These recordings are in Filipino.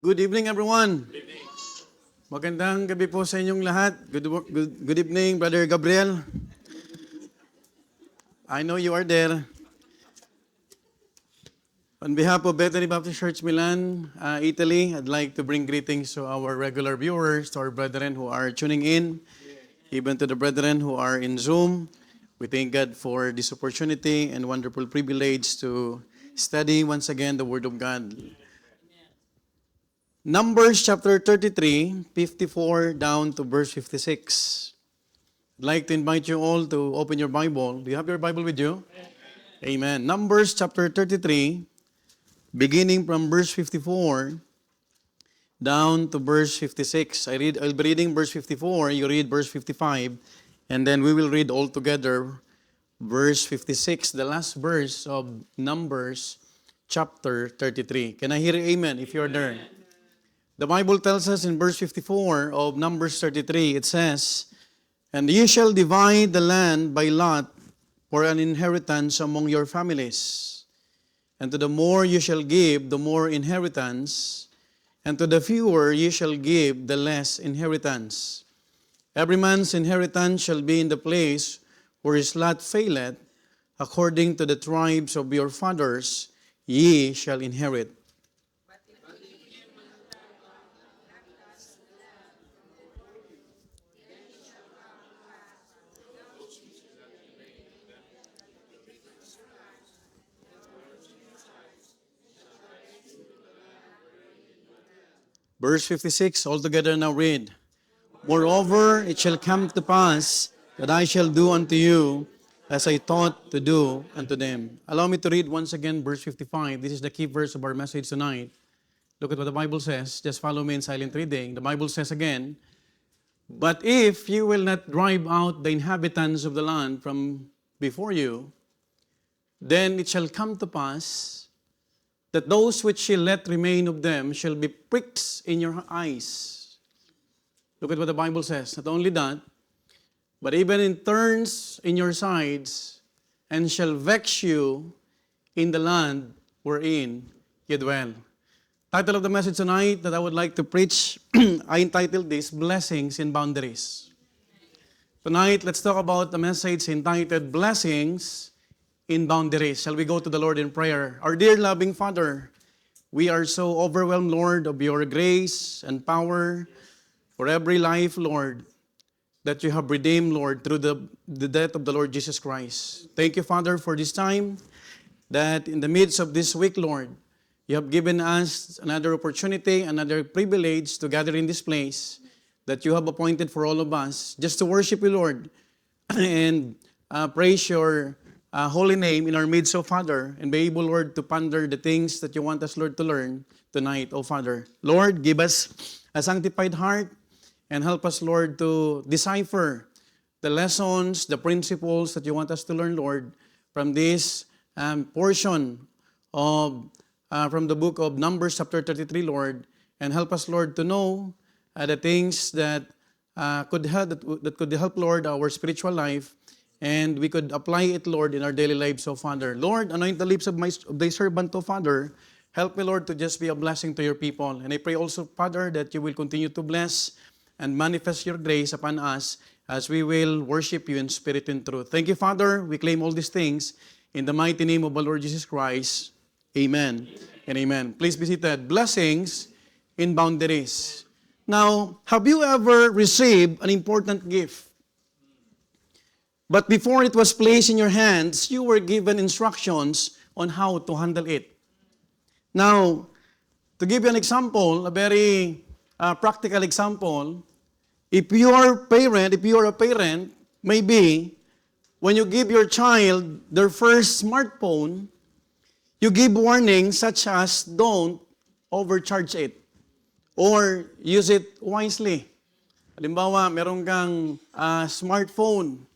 Good evening, everyone. Magandang gabi po sa inyong lahat. Good evening, Brother Gabriel. I know you are there. On behalf of Bethany Baptist Church Milan, Italy, I'd like to bring greetings to our regular viewers, to our brethren who are tuning in, even to the brethren who are in Zoom. We thank God for this opportunity and wonderful privilege to study once again the Word of God. Numbers chapter 33, 54 down to verse 56. I'd like to invite you all to open your Bible. Do you have your Bible with you? Amen. Numbers chapter 33, beginning from verse 54 down to verse 56. I'll be reading verse 54, you read verse 55, and then we will read all together verse 56, the last verse of Numbers chapter 33. Can I hear amen if you're there? The Bible tells us in verse 54 of Numbers 33, it says, "And ye shall divide the land by lot for an inheritance among your families. And to the more ye shall give, the more inheritance, and to the fewer ye shall give, the less inheritance. Every man's inheritance shall be in the place where his lot faileth, according to the tribes of your fathers ye shall inherit." Verse 56, altogether now read. "Moreover, it shall come to pass that I shall do unto you as I thought to do unto them." Allow me to read once again verse 55. This is the key verse of our message tonight. Look at what the Bible says. Just follow me in silent reading. The Bible says again, "But if you will not drive out the inhabitants of the land from before you, then it shall come to pass that those which shall let remain of them shall be pricks in your eyes." Look at what the Bible says. Not only that, but even in thorns in your sides, and shall vex you in the land wherein ye dwell. Title of the message tonight that I would like to preach, I entitled this, Blessings in Boundaries. Tonight, let's talk about the message entitled Blessings in Boundaries. Shall we go to the Lord in prayer? Our dear loving Father, we are so overwhelmed, Lord, of your grace and power for every life, Lord, that you have redeemed, Lord, through the death of the Lord Jesus Christ. Thank you, Father, for this time that in the midst of this week, Lord, you have given us another opportunity, another privilege to gather in this place that you have appointed for all of us, just to worship you, Lord, and praise your holy name in our midst, O Father, and be able, Lord, to ponder the things that you want us, Lord, to learn tonight, O Father. Lord, give us a sanctified heart and help us, Lord, to decipher the lessons, the principles that you want us to learn, Lord, from this portion of from the book of Numbers chapter 33, Lord, and help us, Lord, to know the things that could help, Lord, our spiritual life, and we could apply it, Lord, in our daily lives, O Father. Lord, anoint the lips of thy servant, O Father. Help me, Lord, to just be a blessing to your people. And I pray also, Father, that you will continue to bless and manifest your grace upon us as we will worship you in spirit and truth. Thank you, Father. We claim all these things in the mighty name of our Lord Jesus Christ. Amen and amen. Please be seated. Blessings in boundaries. Now, have you ever received an important gift? But before it was placed in your hands, you were given instructions on how to handle it. Now, to give you an example, a very practical example, if you are a parent, maybe when you give your child their first smartphone, you give warnings such as don't overcharge it or use it wisely. Halimbawa, meron kang smartphone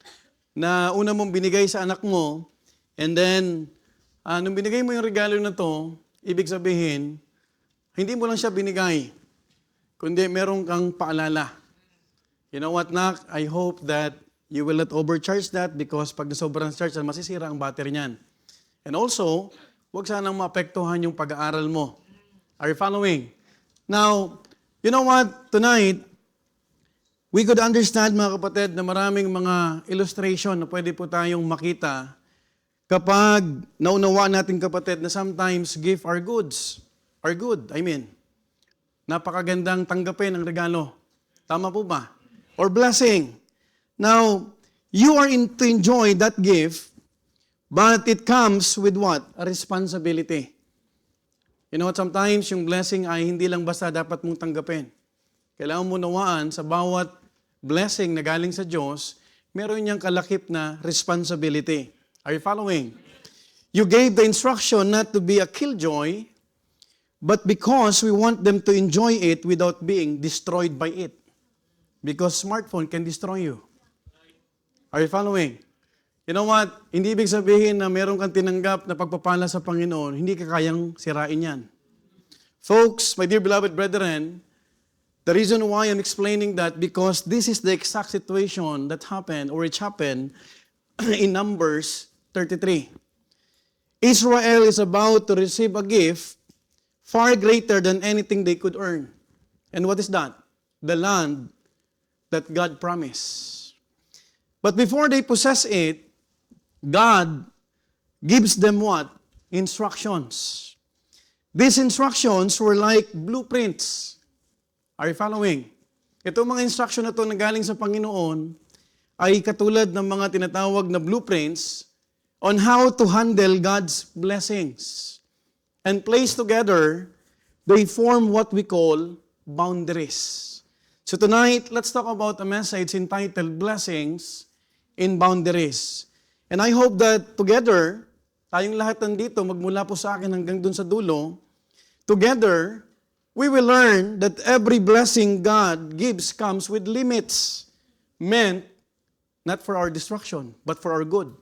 na una mong binigay sa anak mo, and then, nung binigay mo yung regalo na to, ibig sabihin, hindi mo lang siya binigay, kundi meron kang paalala. You know what, Nak? I hope that you will not overcharge that because pag sobrang charge, masisira ang battery niyan. And also, huwag sanang maapektuhan yung pag-aaral mo. Are you following? Now, you know what? Tonight, we could understand, mga kapatid, na maraming mga illustration na pwede po tayong makita kapag naunawaan natin, kapatid, na sometimes gift are goods. Are good, I mean. Napakagandang tanggapin ang regalo. Tama po ba? Or blessing. Now, you are to enjoy that gift, but it comes with what? A responsibility. You know what? Sometimes yung blessing ay hindi lang basta dapat mong tanggapin. Kailangan mo nawaan sa bawat blessing na galing sa Diyos, meron niyang kalakip na responsibility. Are you following? You gave the instruction not to be a killjoy, but because we want them to enjoy it without being destroyed by it. Because smartphone can destroy you. Are you following? You know what? Hindi ibig sabihin na meron kang tinanggap na pagpapala sa Panginoon, hindi ka kayang sirain yan. Folks, my dear beloved brethren, the reason why I'm explaining that, because this is the exact situation that happened, or it happened, in Numbers 33. Israel is about to receive a gift far greater than anything they could earn. And what is that? The land that God promised. But before they possess it, God gives them what? Instructions. These instructions were like blueprints. Are you following? Itong mga instruction na ito na galing sa Panginoon ay katulad ng mga tinatawag na blueprints on how to handle God's blessings. And placed together, they form what we call boundaries. So tonight, let's talk about a message entitled Blessings in Boundaries. And I hope that together, tayong lahat nandito, magmula po sa akin hanggang dun sa dulo, together, we will learn that every blessing God gives comes with limits, meant not for our destruction, but for our good.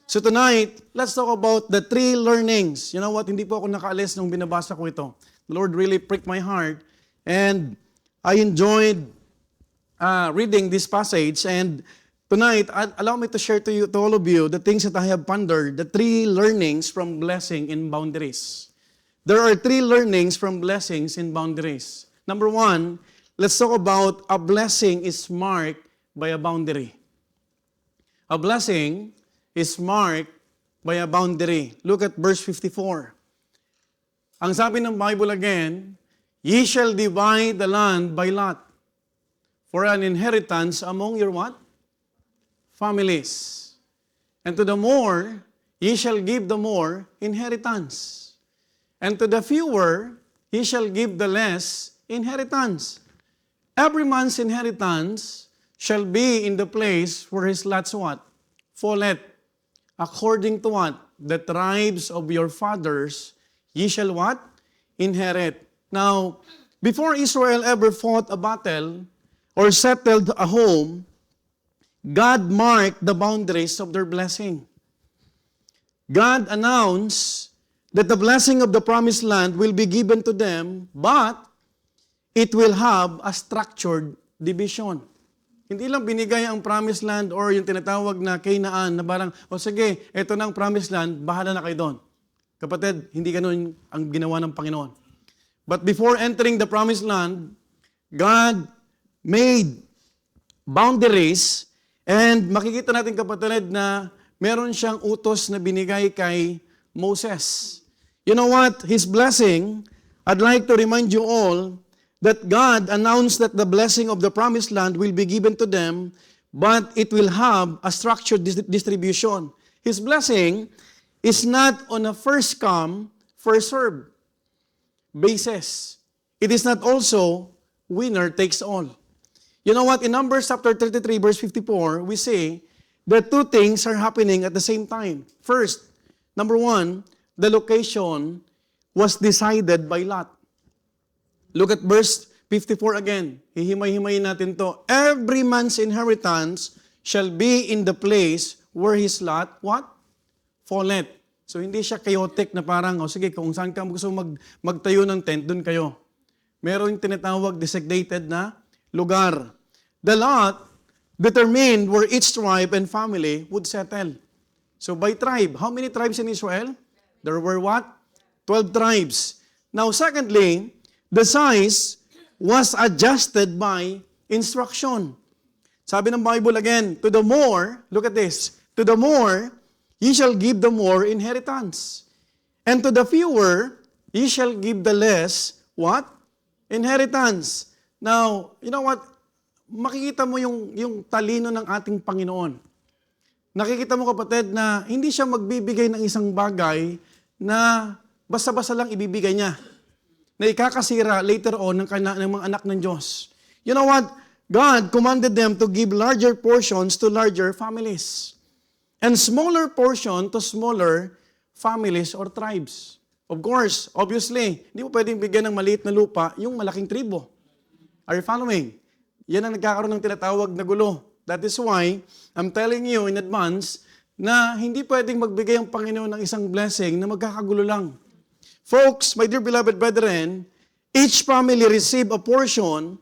So tonight, let's talk about the 3 learnings. You know what? Hindi po ako nakaalis nung binabasa ko ito. The Lord really pricked my heart. And I enjoyed reading this passage. And tonight, allow me to share to all of you, the things that I have pondered, the 3 learnings from blessing in boundaries. There are 3 learnings from blessings in boundaries. Number 1, let's talk about a blessing is marked by a boundary. A blessing is marked by a boundary. Look at verse 54. Ang sabi ng Bible again, ye shall divide the land by lot for an inheritance among your what? Families. And to the more, ye shall give the more inheritance. And to the fewer, ye shall give the less inheritance. Every man's inheritance shall be in the place where his lots what? Falleth. According to what? The tribes of your fathers, ye shall what? Inherit. Now, before Israel ever fought a battle or settled a home, God marked the boundaries of their blessing. God announced that the blessing of the promised land will be given to them, but it will have a structured division. Hindi lang binigay ang promised land or yung tinatawag na Canaan na parang, sige, ito na ang promised land, bahala na kayo doon. Kapatid, hindi ganun ang ginawa ng Panginoon. But before entering the promised land, God made boundaries, and makikita natin, kapatid, na meron siyang utos na binigay kay Moses. You know what? His blessing, I'd like to remind you all that God announced that the blessing of the promised land will be given to them, but it will have a structured distribution. His blessing is not on a first come, first served basis. It is not also winner takes all. You know what? In Numbers chapter 33, verse 54, we say that 2 things are happening at the same time. First, number 1, the location was decided by lot. Look at verse 54 again. Hihimay-himayin natin to. Every man's inheritance shall be in the place where his lot, what? Falleth. So hindi siya chaotic na parang, sige, kung saan ka gusto magtayo ng tent, dun kayo. Meron tinatawag designated na lugar. The lot determined where each tribe and family would settle. So by tribe, how many tribes in Israel? There were what? 12 tribes. Now secondly, the size was adjusted by instruction. Sabi ng Bible again, to the more, look at this, to the more, ye shall give the more inheritance. And to the fewer, ye shall give the less, what? Inheritance. Now, you know what? Makikita mo yung talino ng ating Panginoon. Nakikita mo, kapatid, na hindi siya magbibigay ng isang bagay na basta-basta lang ibibigay niya, na ikakasira later on ng mga anak ng Diyos. You know what? God commanded them to give larger portions to larger families and smaller portion to smaller families or tribes. Of course, obviously, hindi mo pwedeng bigyan ng maliit na lupa yung malaking tribo. Are you following? Yan ang nagkakaroon ng tinatawag na gulo. That is why I'm telling you in advance na hindi pwedeng magbigay ang Panginoon ng isang blessing na magkakagulo lang. Folks, my dear beloved brethren, each family received a portion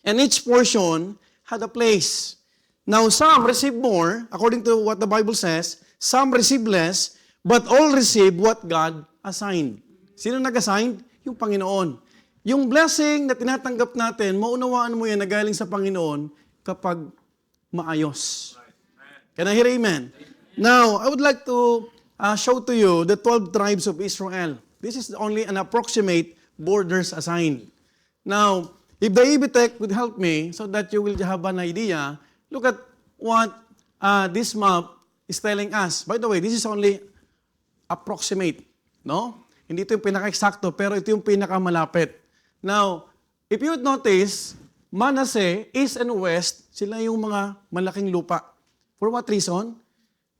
and each portion had a place. Now, some receive more, according to what the Bible says, some receive less, but all receive what God assigned. Sino nag-assign? Yung Panginoon. Yung blessing na tinatanggap natin, maunawaan mo yan na galing sa Panginoon kapag maayos. Can I hear amen? Now, I would like to show to you the 12 tribes of Israel. This is only an approximate borders assigned. Now, if the EBTech would help me so that you will have an idea, look at what this map is telling us. By the way, this is only approximate. No? Hindi ito yung pinaka-eksakto, pero ito yung pinaka-malapit. Now, if you would notice, Manasseh, east and west, sila yung mga malaking lupa. For what reason?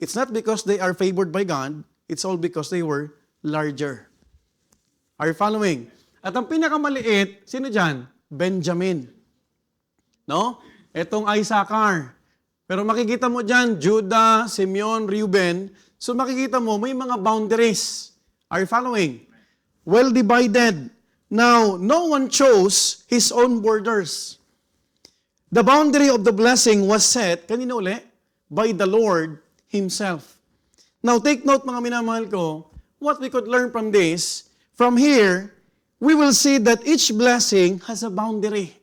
It's not because they are favored by God, it's all because they were larger. Are you following? At ang pinakamaliit, sino dyan? Benjamin. No? Etong Issachar. Pero makikita mo dyan, Judah, Simeon, Reuben. So makikita mo, may mga boundaries. Are you following? Well divided. Now, no one chose his own borders. The boundary of the blessing was set, kanino uli? By the Lord Himself. Now, take note mga minamahal ko, what we could learn from this, from here, we will see that each blessing has a boundary.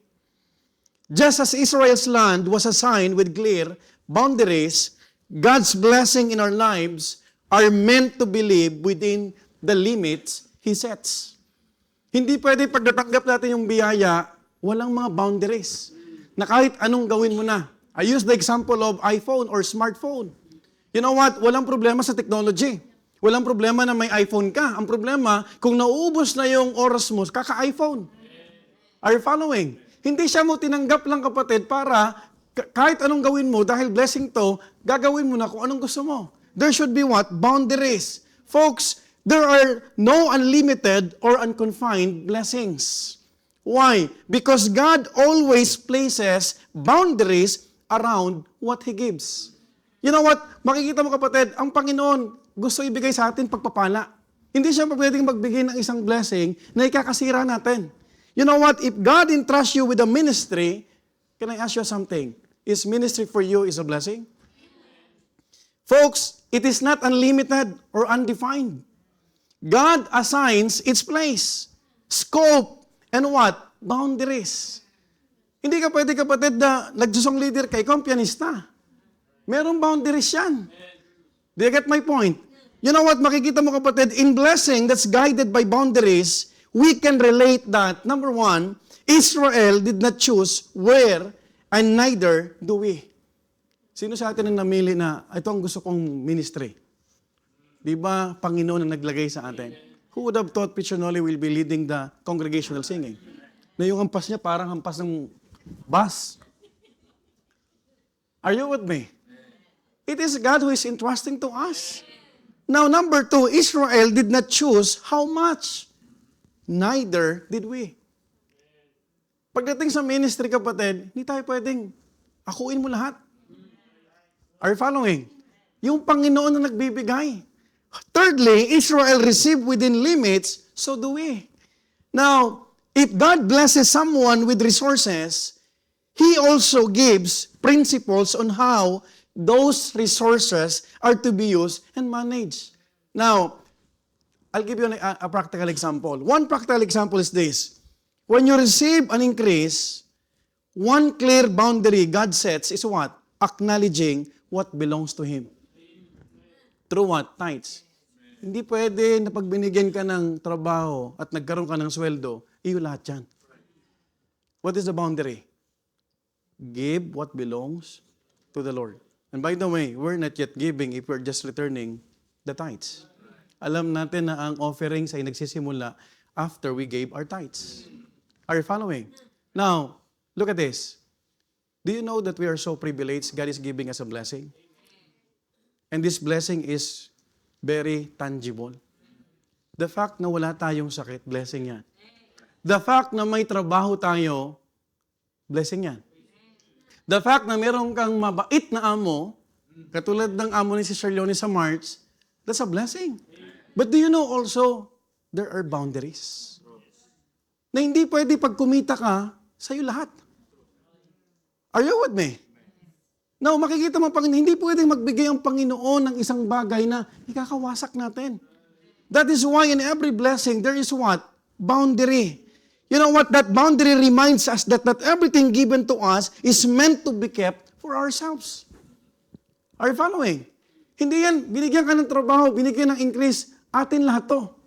Just as Israel's land was assigned with clear boundaries, God's blessing in our lives are meant to be lived within the limits He sets. Hindi pwede pag natanggap natin yung biyaya, walang mga boundaries. Na kahit anong gawin mo na. I use the example of iPhone or smartphone. You know what? Walang problema sa technology. Walang problema na may iPhone ka. Ang problema, kung nauubos na yung oras mo, kaka-iPhone. Are you following? Hindi siya mo tinanggap lang, kapatid, para kahit anong gawin mo, dahil blessing to, gagawin mo na kung anong gusto mo. There should be what? Boundaries. Folks, there are no unlimited or unconfined blessings. Why? Because God always places boundaries around what He gives. You know what? Makikita mo, kapatid, ang Panginoon gusto ibigay sa atin pagpapala. Hindi siya pwedeng magbigay ng isang blessing na ikakasira natin. You know what? If God entrusts you with a ministry, can I ask you something? Is ministry for you is a blessing? Folks, it is not unlimited or undefined. God assigns its place, scope, and what? Boundaries. Hindi ka pwede, kapatid, na nagsusong leader ka, ikaw ang pianista. Merong boundaries yan. Do you get my point? You know what, makikita mo, kapatid, in blessing that's guided by boundaries, we can relate that, number one, Israel did not choose where, and neither do we. Sino sa atin ang namili na, ito ang gusto kong ministry? Di ba, Panginoon ang naglagay sa atin? Who would have thought Pichonoli will be leading the congregational singing? Na yung hampas niya parang hampas ng bus. Are you with me? It is God who is entrusting to us. Now, number two, Israel did not choose how much. Neither did we. Pagdating sa ministry, kapatid, hindi tayo pwedeng akuin mo lahat. Are you following? Yung Panginoon na nagbibigay. Thirdly, Israel received within limits, so do we. Now, if God blesses someone with resources, He also gives principles on how those resources are to be used and managed. Now, I'll give you a practical example. One practical example is this. when you receive an increase, one clear boundary God sets is what? Acknowledging what belongs to Him. Through what? Tithes. Hindi pwede na pag binigyan ka ng trabaho at nagkaroon ka ng sweldo, iyo lahat yan. What is the boundary? Give what belongs to the Lord. And by the way, we're not yet giving if we're just returning the tithes. Alam natin na ang offerings ay nagsisimula after we gave our tithes. Are you following? Now, look at this. Do you know that we are so privileged? God is giving us a blessing. And this blessing is very tangible. The fact na wala tayong sakit, blessing yan. The fact na may trabaho tayo, blessing yan. The fact na meron kang mabait na amo, katulad ng amo ni Sister Leonie sa March, that's a blessing. But do you know also, there are boundaries. Na hindi pwede pag kumita ka, sa'yo lahat. Are you with me? Now, makikita mo, hindi pwedeng magbigay ang Panginoon ng isang bagay na ikakawasak natin. That is why in every blessing, there is what? Boundary. You know what? That boundary reminds us that not everything given to us is meant to be kept for ourselves. Are you following? Hindi yan, binigyan ka ng trabaho, binigyan ng increase, atin lahat to.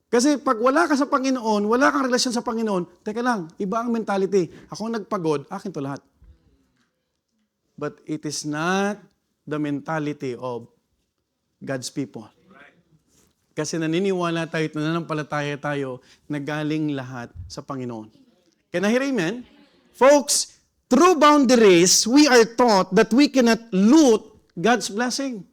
Kasi pag wala ka sa Panginoon, wala kang relasyon sa Panginoon, teka lang, iba ang mentality. Ako nagpagod, akin to lahat. But it is not the mentality of God's people. Kasi naniniwala tayo at nananampalataya tayo na galing lahat sa Panginoon. Can I hear amen? Folks, through boundaries, we are taught that we cannot loot God's blessing.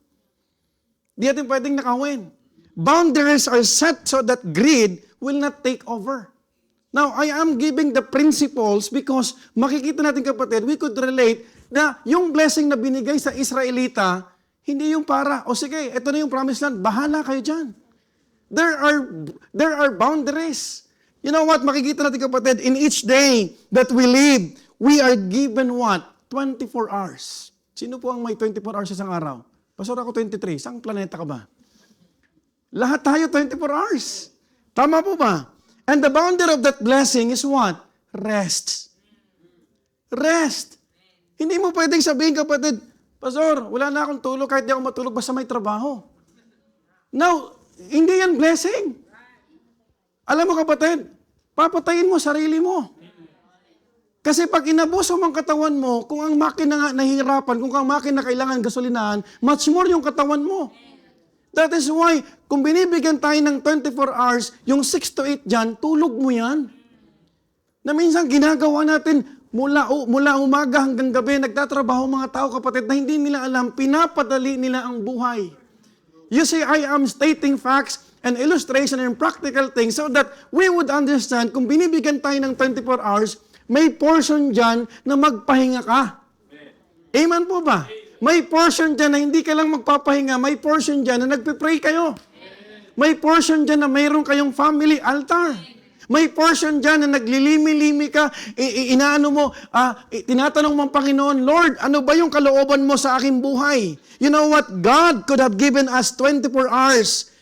Di natin pwedeng nakawin. Boundaries are set so that greed will not take over. Now, I am giving the principles because makikita natin kapatid, we could relate na yung blessing na binigay sa Israelita, hindi yung para, o sige, ito na yung promised land, bahala kayo dyan. There are boundaries. You know what, makikita natin kapatid, in each day that we live, we are given what? 24 hours. Sino po ang may 24 hours isang araw? Pastor, ako 23. Saan planeta ka ba? Lahat tayo 24 hours. Tama po ba? And the boundary of that blessing is what? Rest. Rest. Hindi mo pwedeng sabihin, kapatid, Pastor, wala na akong tulog kahit di ako matulog basta may trabaho. Now, hindi yan blessing. Alam mo kapatid, papatayin mo sarili mo. Kasi pag inabuso mo ang katawan mo, kung ang makina nga nahihirapan, kung ang makina kailangan gasolinahan, much more yung katawan mo. That is why, kung binibigyan tayo ng 24 hours, yung 6 to 8 dyan, tulog mo yan. Na minsan ginagawa natin, mula umaga hanggang gabi, nagtatrabaho mga tao kapatid na hindi nila alam, pinapadali nila ang buhay. You see, I am stating facts and illustration and practical things so that we would understand kung binibigyan tayo ng 24 hours, may portion dyan na magpahinga ka. Amen po ba? May portion dyan na hindi ka lang magpapahinga, may portion dyan na nagpipray kayo. May portion dyan na mayroon kayong family altar. May portion dyan na naglilimi-limi ka, tinatanong mo ang Panginoon, Lord, ano ba yung kalooban mo sa aking buhay? You know what? God could have given us 24 hours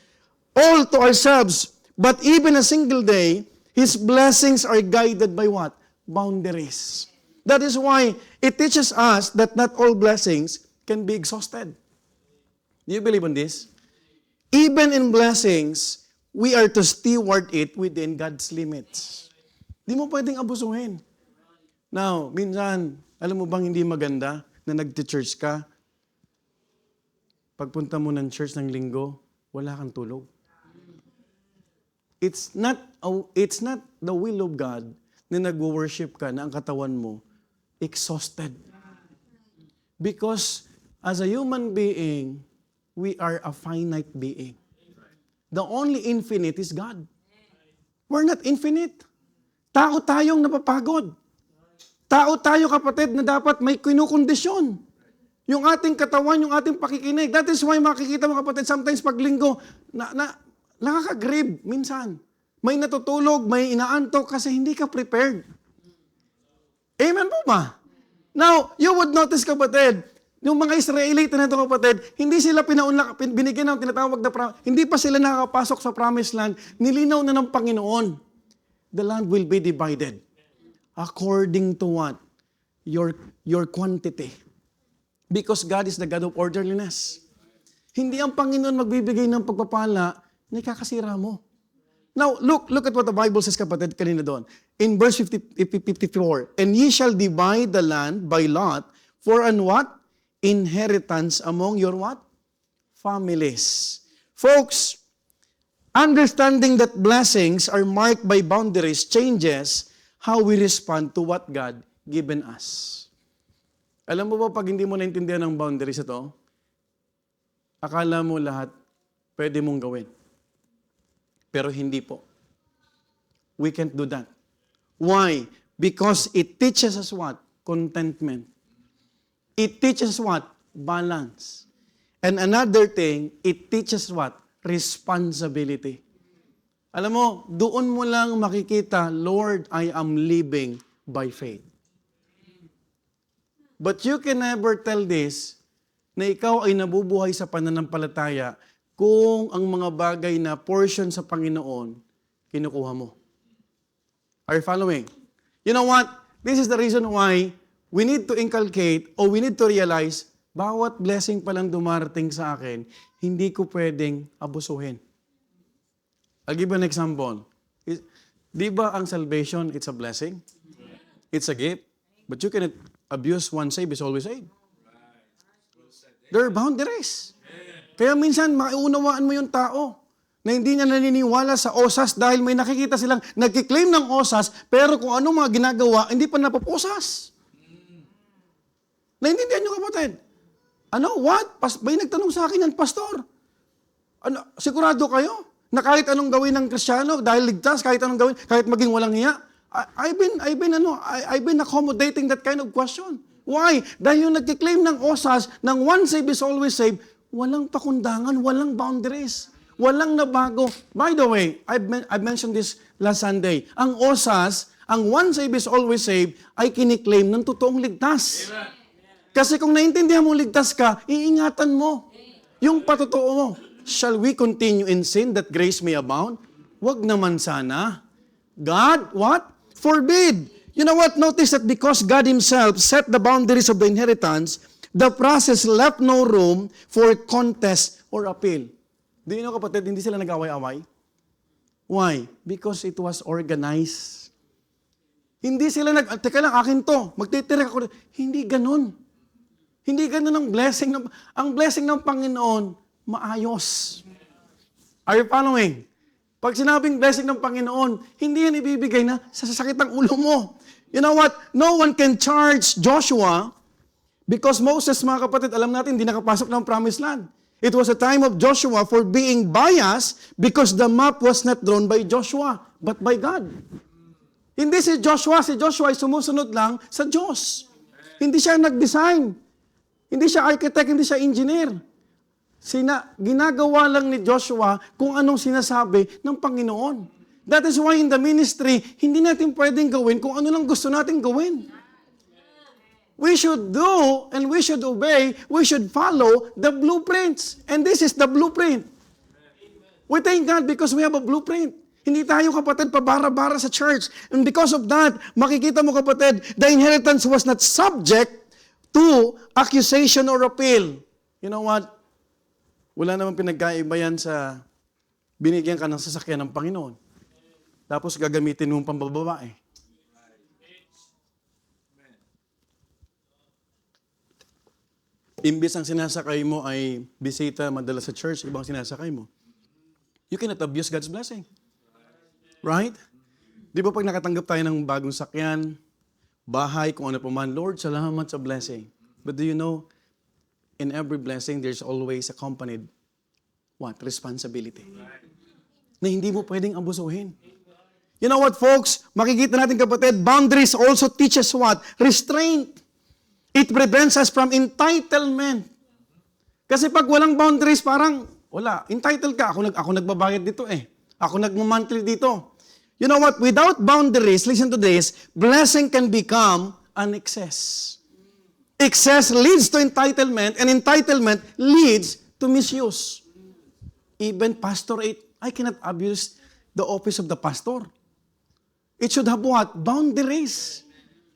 all to ourselves, but even a single day, His blessings are guided by what? Boundaries. That is why it teaches us that not all blessings can be exhausted. Do you believe in this? Even in blessings, we are to steward it within God's limits. Di mo pwedeng abusuhin. Now, minsan, alam mo bang hindi maganda na nag-church ka? Pagpunta mo ng church ng linggo, wala kang tulog. It's not the will of God na nag-worship ka na ang katawan mo exhausted. Because as a human being, we are a finite being. The only infinite is God. We're not infinite. Tao tayong napapagod. Tao tayo, kapatid, na dapat may kinukondisyon. Yung ating katawan, yung ating pakikinig. That is why makikita mo, kapatid, sometimes pag linggo, nakaka-grib minsan. May natutulog, may inaantok kasi hindi ka prepared. Amen po ba? Now, you would notice, kapatid, yung mga Israelite na ito, kapatid, hindi sila binigyan ng tinatawag na hindi pa sila nakakapasok sa promised land, nilinaw na ng Panginoon the land will be divided. According to what? Your quantity. Because God is the God of orderliness. Hindi ang Panginoon magbibigay ng pagpapala na ikakasira mo. Now, look at what the Bible says, kapatid, kanina doon. In verse 54, and ye shall divide the land by lot for an what? Inheritance among your what? Families. Folks, understanding that blessings are marked by boundaries changes how we respond to what God given us. Alam mo ba, pag hindi mo naintindihan ang boundaries ito, akala mo lahat pwede mong gawin. Pero hindi po. We can't do that. Why? Because it teaches us what? Contentment. It teaches what? Balance. And another thing, it teaches what? Responsibility. Alam mo, doon mo lang makikita, Lord, I am living by faith. But you can never tell this na ikaw ay nabubuhay sa pananampalataya kung ang mga bagay na portion sa Panginoon, kinukuha mo. Are you following? You know what? This is the reason why we need to inculcate or we need to realize bawat blessing palang dumarating sa akin, hindi ko pwedeng abusuhin. I'll give you an example. Di ba ang salvation, it's a blessing? It's a gift. But you cannot abuse one save is always saved. There are boundaries. Kaya minsan, maiunawaan mo yung tao na hindi niya naniniwala sa OSAS dahil may nakikita silang nagkiklaim ng OSAS, pero kung ano mga ginagawa, hindi pa napaposas. Naintindihan niyo, kapatid? Ano? What? May nagtanong sa akin yan, pastor. Ano? Sigurado kayo? Na kahit anong gawin ng Kristiyano, dahil ligtas, kahit anong gawin, kahit maging walang hiya, I've been accommodating that kind of question. Why? Dahil yung nagkiklaim ng OSAS, ng one save is always saved, walang pakundangan, walang boundaries, walang nabago. By the way, I've mentioned this last Sunday. Ang OSAS, ang one save is always saved, ay kiniklaim ng totoong ligtas. Amen. Kasi kung naintindihan mo ligtas ka, iingatan mo yung patotoo mo. Shall we continue in sin that grace may abound? Wag naman sana. God, what? Forbid. You know what? Notice that because God Himself set the boundaries of the inheritance, the process left no room for contest or appeal. Do you know, kapatid, hindi sila nag-away-away? Why? Because it was organized. Hindi sila teka lang, akin to, magtitira ako. Hindi ganun. Hindi ganun ang blessing. Ang blessing ng Panginoon, maayos. Are you following? Pag sinabing blessing ng Panginoon, hindi yan ibibigay na sa sasakit ng ulo mo. You know what? No one can charge Joshua because Moses, mga kapatid, alam natin, hindi nakapasok ng promised land. It was a time of Joshua for being biased because the map was not drawn by Joshua, but by God. Hindi si Joshua ay sumusunod lang sa Diyos. Hindi siya nag-design. Hindi siya architect, hindi siya engineer. Ginagawa lang ni Joshua kung anong sinasabi ng Panginoon. That is why in the ministry, hindi natin pwedeng gawin kung ano lang gusto natin gawin. We should do and we should obey, we should follow the blueprints. And this is the blueprint. We thank God because we have a blueprint. Hindi tayo, kapatid, pabara-bara sa church. And because of that, makikita mo, kapatid, the inheritance was not subject to accusation or appeal. You know what? Wala namang pinagkaiba yan sa binigyan ka ng sasakyan ng Panginoon. Tapos gagamitin mo pambababae. Imbis ang sinasakay mo ay bisita, madala sa church, ibang sinasakay mo. You cannot abuse God's blessing. Right? Di ba pag nakatanggap tayo ng bagong sakyan, bahay, kung ano pa man, Lord, salamat sa blessing. But do you know, in every blessing, there's always accompanied, what? Responsibility. Na hindi mo pwedeng abusuhin. You know what, folks? Makikita natin, kapatid, boundaries also teaches what? Restraint. It prevents us from entitlement. Kasi pag walang boundaries, parang, wala, entitled ka. Ako nagbabayad dito eh. Ako nagmamonthly dito. You know what? Without boundaries, listen to this, blessing can become an excess. Excess leads to entitlement, and entitlement leads to misuse. Even pastorate, I cannot abuse the office of the pastor. It should have what? Boundaries.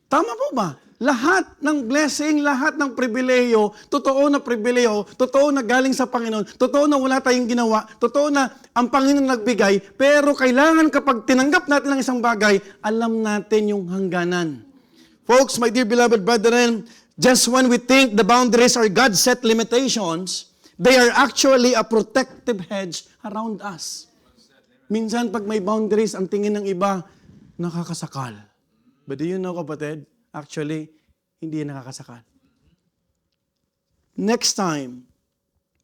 Tama po ba? Lahat ng blessing, lahat ng pribileyo, totoo na pribileyo, totoo na galing sa Panginoon, totoo na wala tayong ginawa, totoo na ang Panginoon nagbigay, pero kailangan kapag tinanggap natin ang isang bagay, alam natin yung hangganan. Folks, my dear beloved brethren, just when we think the boundaries are God's set limitations, they are actually a protective hedge around us. Minsan pag may boundaries, ang tingin ng iba, nakakasakal. But do you know, kapatid? Actually, hindi nakakasakal. Next time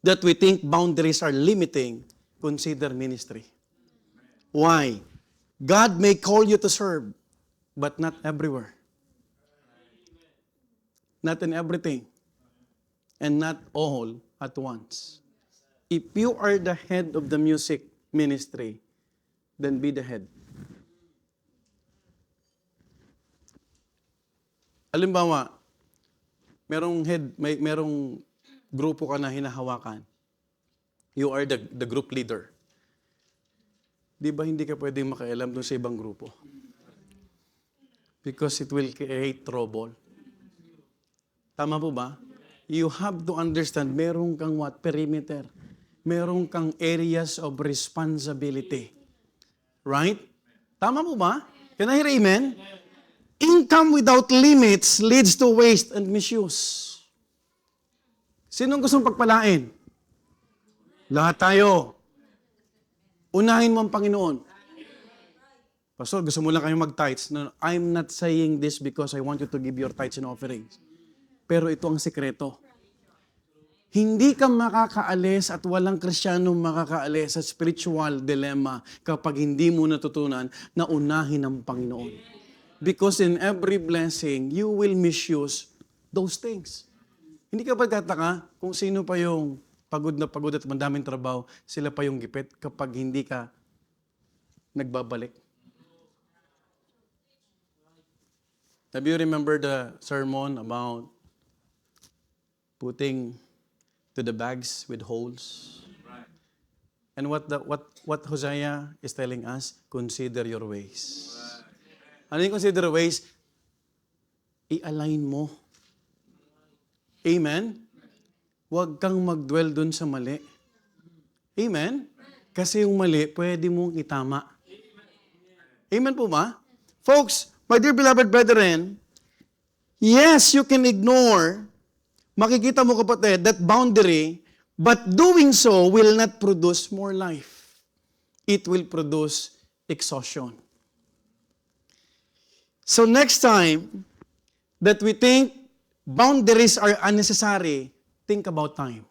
that we think boundaries are limiting, consider ministry. Why? God may call you to serve, but not everywhere. Not in everything. And not all at once. If you are the head of the music ministry, then be the head. Halimbawa, merong grupo ka na hinahawakan. You are the group leader. Di ba hindi ka pwedeng makialam doon sa ibang grupo? Because it will create trouble. Tama po ba? You have to understand, meron kang what? Perimeter. Meron kang areas of responsibility. Right? Tama po ba? Can I hear amen? Income without limits leads to waste and misuse. Sinong gustong pagpalain? Lahat tayo. Unahin mo ang Panginoon. Pastor, gusto mo lang kayong mag-tithes? No, I'm not saying this because I want you to give your tithes and offerings. Pero ito ang sekreto. Hindi ka makakaalis at walang Kristiyano makakaalis sa spiritual dilemma kapag hindi mo natutunan na unahin ang Panginoon. Because in every blessing, you will misuse those things. Hindi ka ba tataka kung sino pa yung pagod at madaming trabaho, sila pa yung gipit kapag hindi ka nagbabalik? Have you remember the sermon about putting to the bags with holes? And what Hosea is telling us? Consider your ways. Ano yung consider ways? I-align mo. Amen? Huwag kang mag-dwell dun sa mali. Amen? Kasi yung mali, pwede mong itama. Amen po ba? Folks, my dear beloved brethren, yes, you can ignore, makikita mo kapatid, that boundary, but doing so will not produce more life. It will produce exhaustion. So next time that we think boundaries are unnecessary, think about time.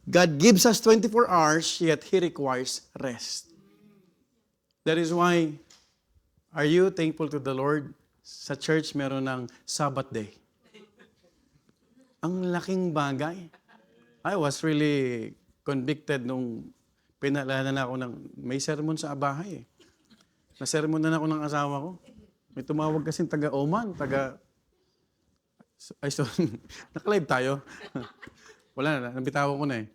God gives us 24 hours, yet He requires rest. That is why, are you thankful to the Lord? Sa church, meron ng Sabbath day. Ang laking bagay. I was really convicted nung pinalala na ako ng may sermon sa bahay. Na-sermon na ako ng asawa ko. May tumawag kasing taga-Oman, Ay, so, naka-live tayo. Wala na, nabitawan ko na eh.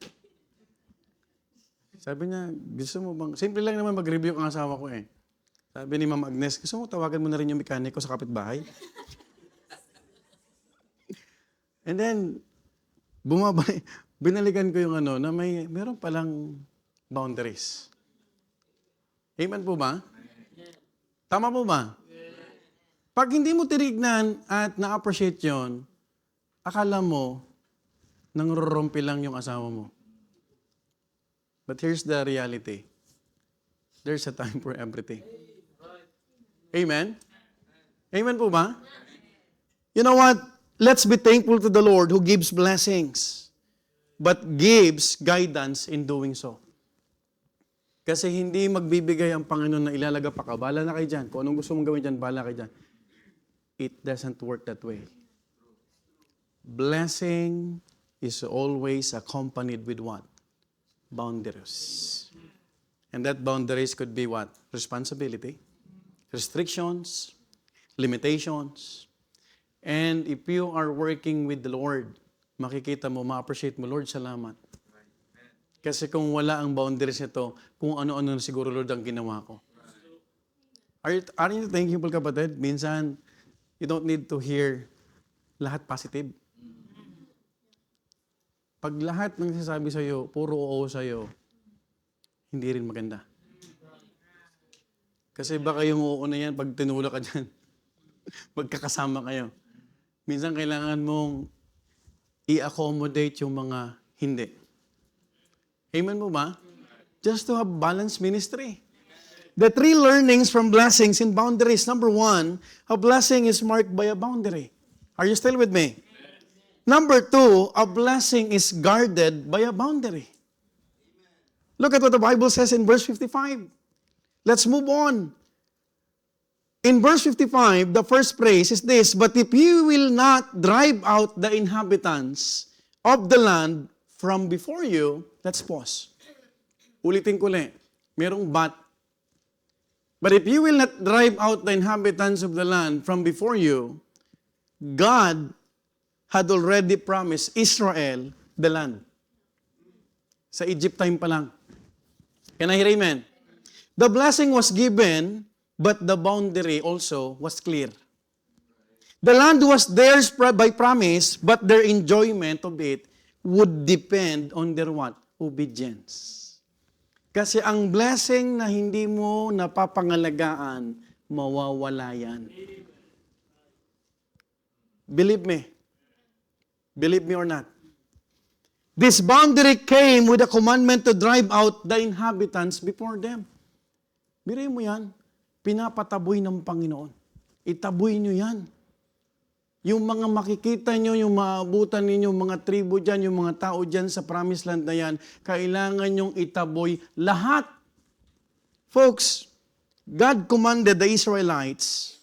Sabi niya, gusto mo bang, simple lang naman mag-review ang asawa ko eh. Sabi ni Ma'am Agnes, gusto mo tawagan mo na rin yung mekaniko sa kapitbahay? And then, binalikan ko yung na meron palang boundaries. Amen po ba? Tama po ba? Pag hindi mo tinignan at na-appreciate yon, akala mo, nangrurumpi lang yung asawa mo. But here's the reality. There's a time for everything. Amen? Amen po ba? You know what? Let's be thankful to the Lord who gives blessings, but gives guidance in doing so. Kasi hindi magbibigay ang Panginoon na ilalaga pa ka. Bahala na kayo dyan. Kung anong gusto mong gawin dyan, bahala kayo dyan. It doesn't work that way. Blessing is always accompanied with what? Boundaries. And that boundaries could be what? Responsibility, restrictions, limitations. And if you are working with the Lord, makikita mo, ma-appreciate mo, Lord, salamat. Kasi kung wala ang boundaries nito, kung ano-ano na siguro, Lord, ang ginawa ko. Aren't you thankful, kapatid? Minsan, you don't need to hear lahat positive. Pag lahat ng sasabi sa'yo, puro oo sa'yo, hindi rin maganda. Kasi baka yung oo na yan, pag tinula ka dyan, magkakasama kayo. Minsan kailangan mong i-accommodate yung mga hindi. Amen mo ba? Just to have balanced ministry. The 3 learnings from blessings in boundaries. Number 1, a blessing is marked by a boundary. Are you still with me? Number 2, a blessing is guarded by a boundary. Look at what the Bible says in verse 55. Let's move on. In verse 55, the first phrase is this, but if you will not drive out the inhabitants of the land from before you, let's pause. Ulitin ko ulit. Merong but. But if you will not drive out the inhabitants of the land from before you, God had already promised Israel the land. Sa Egypt time pa lang. Can I hear amen? The blessing was given, but the boundary also was clear. The land was theirs by promise, but their enjoyment of it would depend on their what? Obedience. Kasi ang blessing na hindi mo napapangalagaan, mawawala yan. Believe me. Believe me or not. This boundary came with a commandment to drive out the inhabitants before them. Biruin mo yan. Pinapataboy ng Panginoon. Itaboy nyo yan. Yung mga makikita nyo, yung maabutan ninyo, mga tribo dyan, yung mga tao dyan sa promised land na yan, kailangan nyong itaboy lahat. Folks, God commanded the Israelites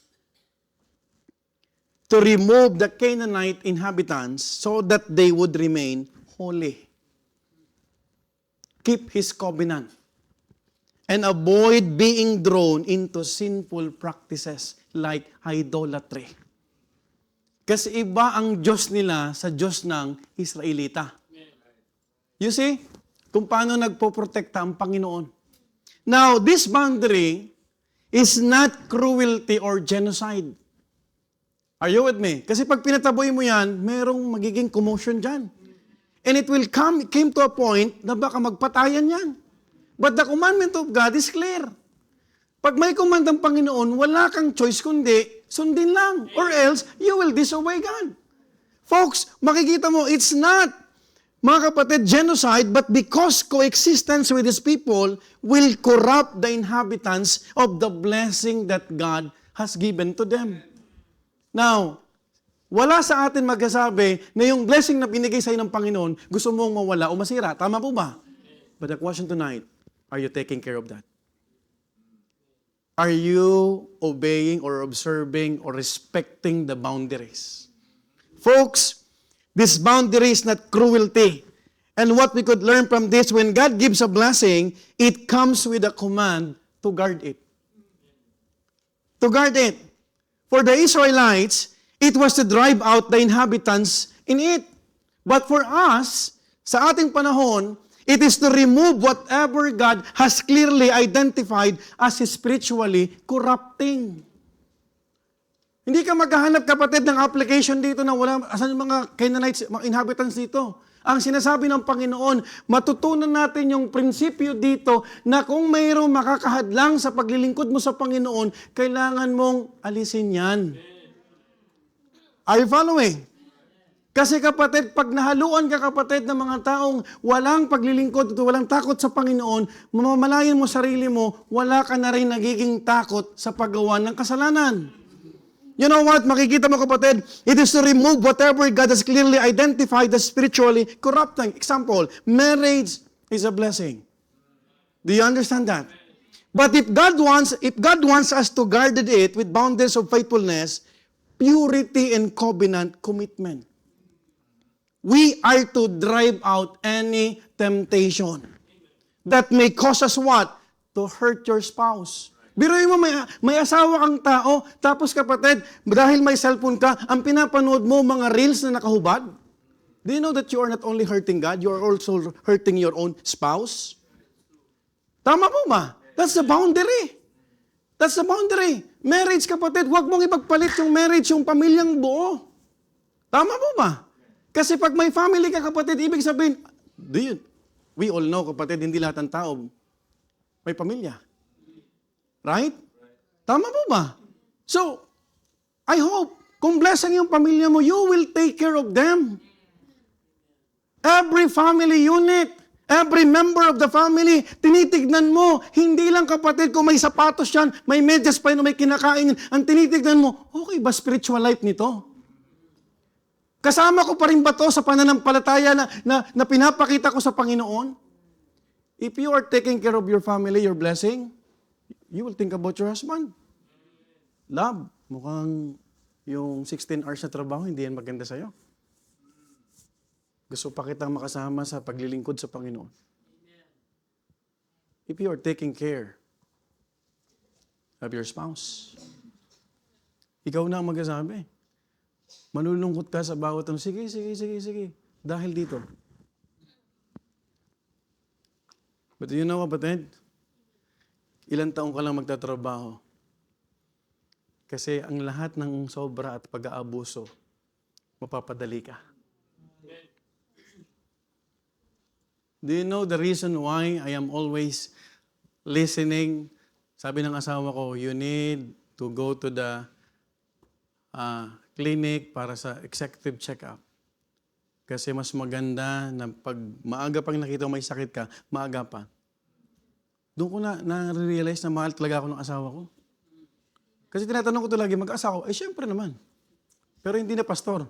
to remove the Canaanite inhabitants so that they would remain holy. Keep His covenant. And avoid being drawn into sinful practices like idolatry. Kasi iba ang Diyos nila sa Diyos ng Israelita. You see? Kung paano nagpoprotekta ang Panginoon. Now, this boundary is not cruelty or genocide. Are you with me? Kasi pag pinataboy mo yan, merong magiging commotion dyan. And it will came to a point na baka magpatayan yan. But the commandment of God is clear. Pag may command ng Panginoon, wala kang choice kundi sundin lang. Or else, you will disobey God. Folks, makikita mo, it's not, mga kapatid, genocide, but because coexistence with His people will corrupt the inhabitants of the blessing that God has given to them. Now, wala sa atin magsasabi na yung blessing na binigay sa'yo ng Panginoon, gusto mong mawala o masira. Tama po ba? But the question tonight, are you taking care of that? Are you obeying or observing or respecting the boundaries? Folks, this boundary is not cruelty. And what we could learn from this, when God gives a blessing, it comes with a command to guard it. To guard it. For the Israelites, it was to drive out the inhabitants in it. But for us, sa ating panahon, it is to remove whatever God has clearly identified as spiritually corrupting. Hindi ka maghahanap, kapatid, ng application dito na wala, asan yung mga Canaanites, mga inhabitants dito. Ang sinasabi ng Panginoon, matutunan natin yung prinsipyo dito na kung mayroong makakahadlang sa paglilingkod mo sa Panginoon, kailangan mong alisin yan. Are you following? Kasi kapatid, pag nahaluan ka, kapatid, ng mga taong walang paglilingkod at walang takot sa Panginoon, mamamalayan mo sarili mo, wala ka na rin nagiging takot sa paggawa ng kasalanan. You know what? Makikita mo, kapatid, it is to remove whatever God has clearly identified as spiritually corrupting. Example, marriage is a blessing. Do you understand that? But if God wants us to guard it with boundaries of faithfulness, purity and covenant commitment. We are to drive out any temptation that may cause us what? To hurt your spouse. Biruin mo, may asawa kang tao, tapos kapatid, dahil may cellphone ka, ang pinapanood mo mga reels na nakahubad. Do you know that you are not only hurting God, you are also hurting your own spouse? Tama po ba? That's the boundary. That's the boundary. Marriage, kapatid, huwag mong ipagpalit yung marriage, yung pamilyang buo. Tama po ba? Kasi pag may family ka, kapatid, ibig sabihin, we all know, kapatid, hindi lahat ng tao may pamilya. Right? Tama po ba? So, I hope, kung blessing yung pamilya mo, you will take care of them. Every family unit, every member of the family, tinitignan mo, hindi lang kapatid kung may sapatos yan, may medyas pa yun, may kinakain, ang tinitignan mo, okay ba spiritual life nito? Kasama ko pa rin ba to sa pananampalataya na pinapakita ko sa Panginoon? If you are taking care of your family, your blessing, you will think about your husband. Love, mukhang yung 16 hours na trabaho, hindi yan maganda sa'yo. Gusto pa kitang makasama sa paglilingkod sa Panginoon. If you are taking care of your spouse, ikaw na ang magsasabi. Manulungkot ka sa bawat ano, sige. Dahil dito. But you know, kapatid, ilang taong ka lang magtatrabaho. Kasi ang lahat ng sobra at pag-aabuso, mapapadali ka. Do you know the reason why I am always listening? Sabi ng asawa ko, you need to go to the clinic para sa executive check-up. Kasi mas maganda na pag maaga pang nakita may sakit ka, maaga pa. Doon ko na-realize na mahal talaga ako ng asawa ko. Kasi tinatanong ko ito lagi, mag-asawa ko, syempre naman. Pero hindi na pastor.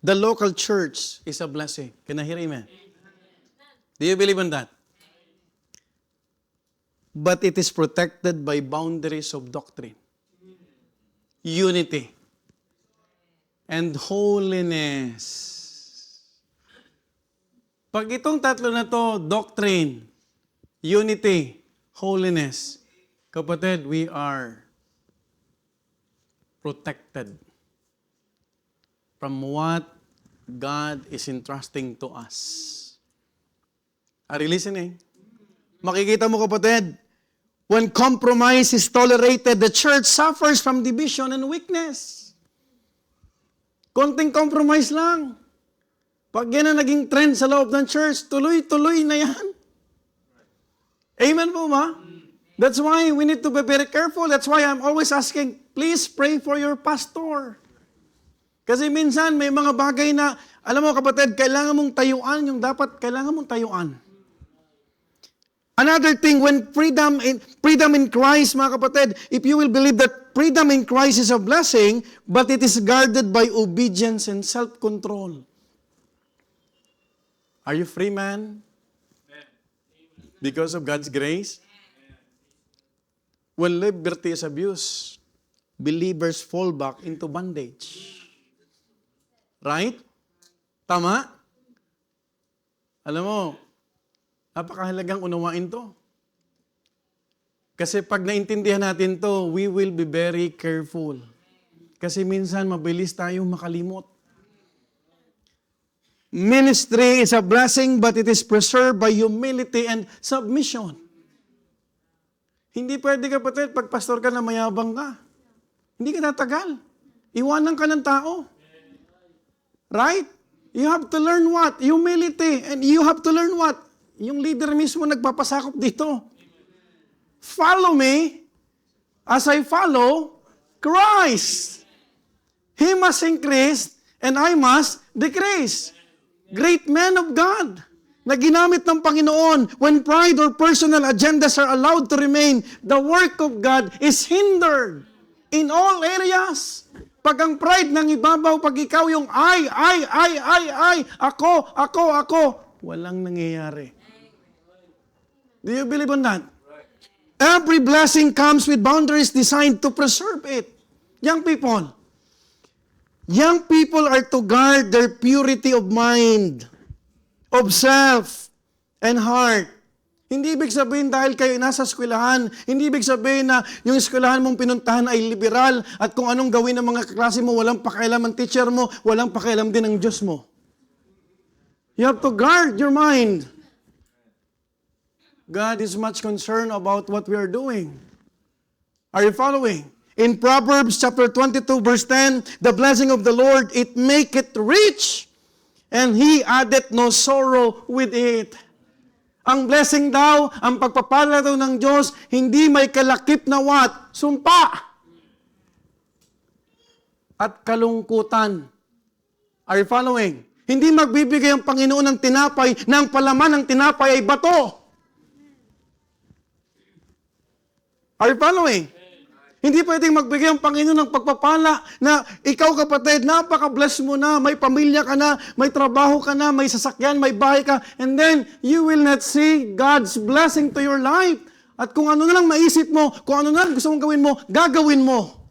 The local church is a blessing. Can I hear amen? Do you believe in that? But it is protected by boundaries of doctrine, unity, and holiness. Pag itong tatlo na to, doctrine, unity, holiness, kapatid, we are protected from what God is entrusting to us. Are you listening? Makikita mo, kapatid, when compromise is tolerated, the church suffers from division and weakness. Konting compromise lang. Pag yan ang naging trend sa loob ng church, tuloy-tuloy na yan. Amen po ba? That's why we need to be very careful. That's why I'm always asking, please pray for your pastor. Kasi minsan may mga bagay na, alam mo kapatid, kailangan mong tayuan yung dapat kailangan mong tayuan. Another thing, when freedom in Christ, mga kapatid, if you will believe that freedom in Christ is a blessing, but it is guarded by obedience and self-control. Are you free, man? Because of God's grace? When liberty is abused, believers fall back into bondage. Right? Tama? Alam mo, napakahalagang unawain to. Kasi pag naintindihan natin to, we will be very careful. Kasi minsan mabilis tayong makalimot. Ministry is a blessing, but it is preserved by humility and submission. Hindi pwede, kapatid, pag pastor ka na mayabang ka. Hindi ka tatagal. Iwanan ka ng tao. Right? You have to learn what? Humility. And you have to learn what? Yung leader mismo nagpapasakop dito. Follow me as I follow Christ. He must increase and I must decrease. Great men of God na ginamit ng Panginoon, when pride or personal agendas are allowed to remain, the work of God is hindered in all areas. Pag ang pride ng ibabaw, pag ikaw yung I, ako, walang nangyayari. Do you believe on that? Every blessing comes with boundaries designed to preserve it. Young people are to guard their purity of mind, of self, and heart. Hindi ibig sabihin dahil kayo nasa eskwelahan, hindi ibig sabihin na yung eskwelahan mong pinuntahan ay liberal at kung anong gawin ng mga kaklase mo, walang pakialam ang teacher mo, walang pakialam din ang Diyos mo. You have to guard your mind. God is much concerned about what we are doing. Are you following? In Proverbs chapter 22 verse 10, the blessing of the Lord, it maketh rich, and He addeth no sorrow with it. Ang blessing daw, ang pagpapala daw ng Diyos, hindi may kalakip na what? Sumpa. At kalungkutan. Are you following? Hindi magbibigay ang Panginoon ng tinapay na ang palaman ng tinapay ay bato. Are you following? Hindi pwedeng magbigay ang Panginoon ng pagpapala na ikaw kapatid, napaka-bless mo na, may pamilya ka na, may trabaho ka na, may sasakyan, may bahay ka, and then you will not see God's blessing to your life. At kung ano na lang maisip mo, kung ano na lang gusto mong gawin mo, gagawin mo.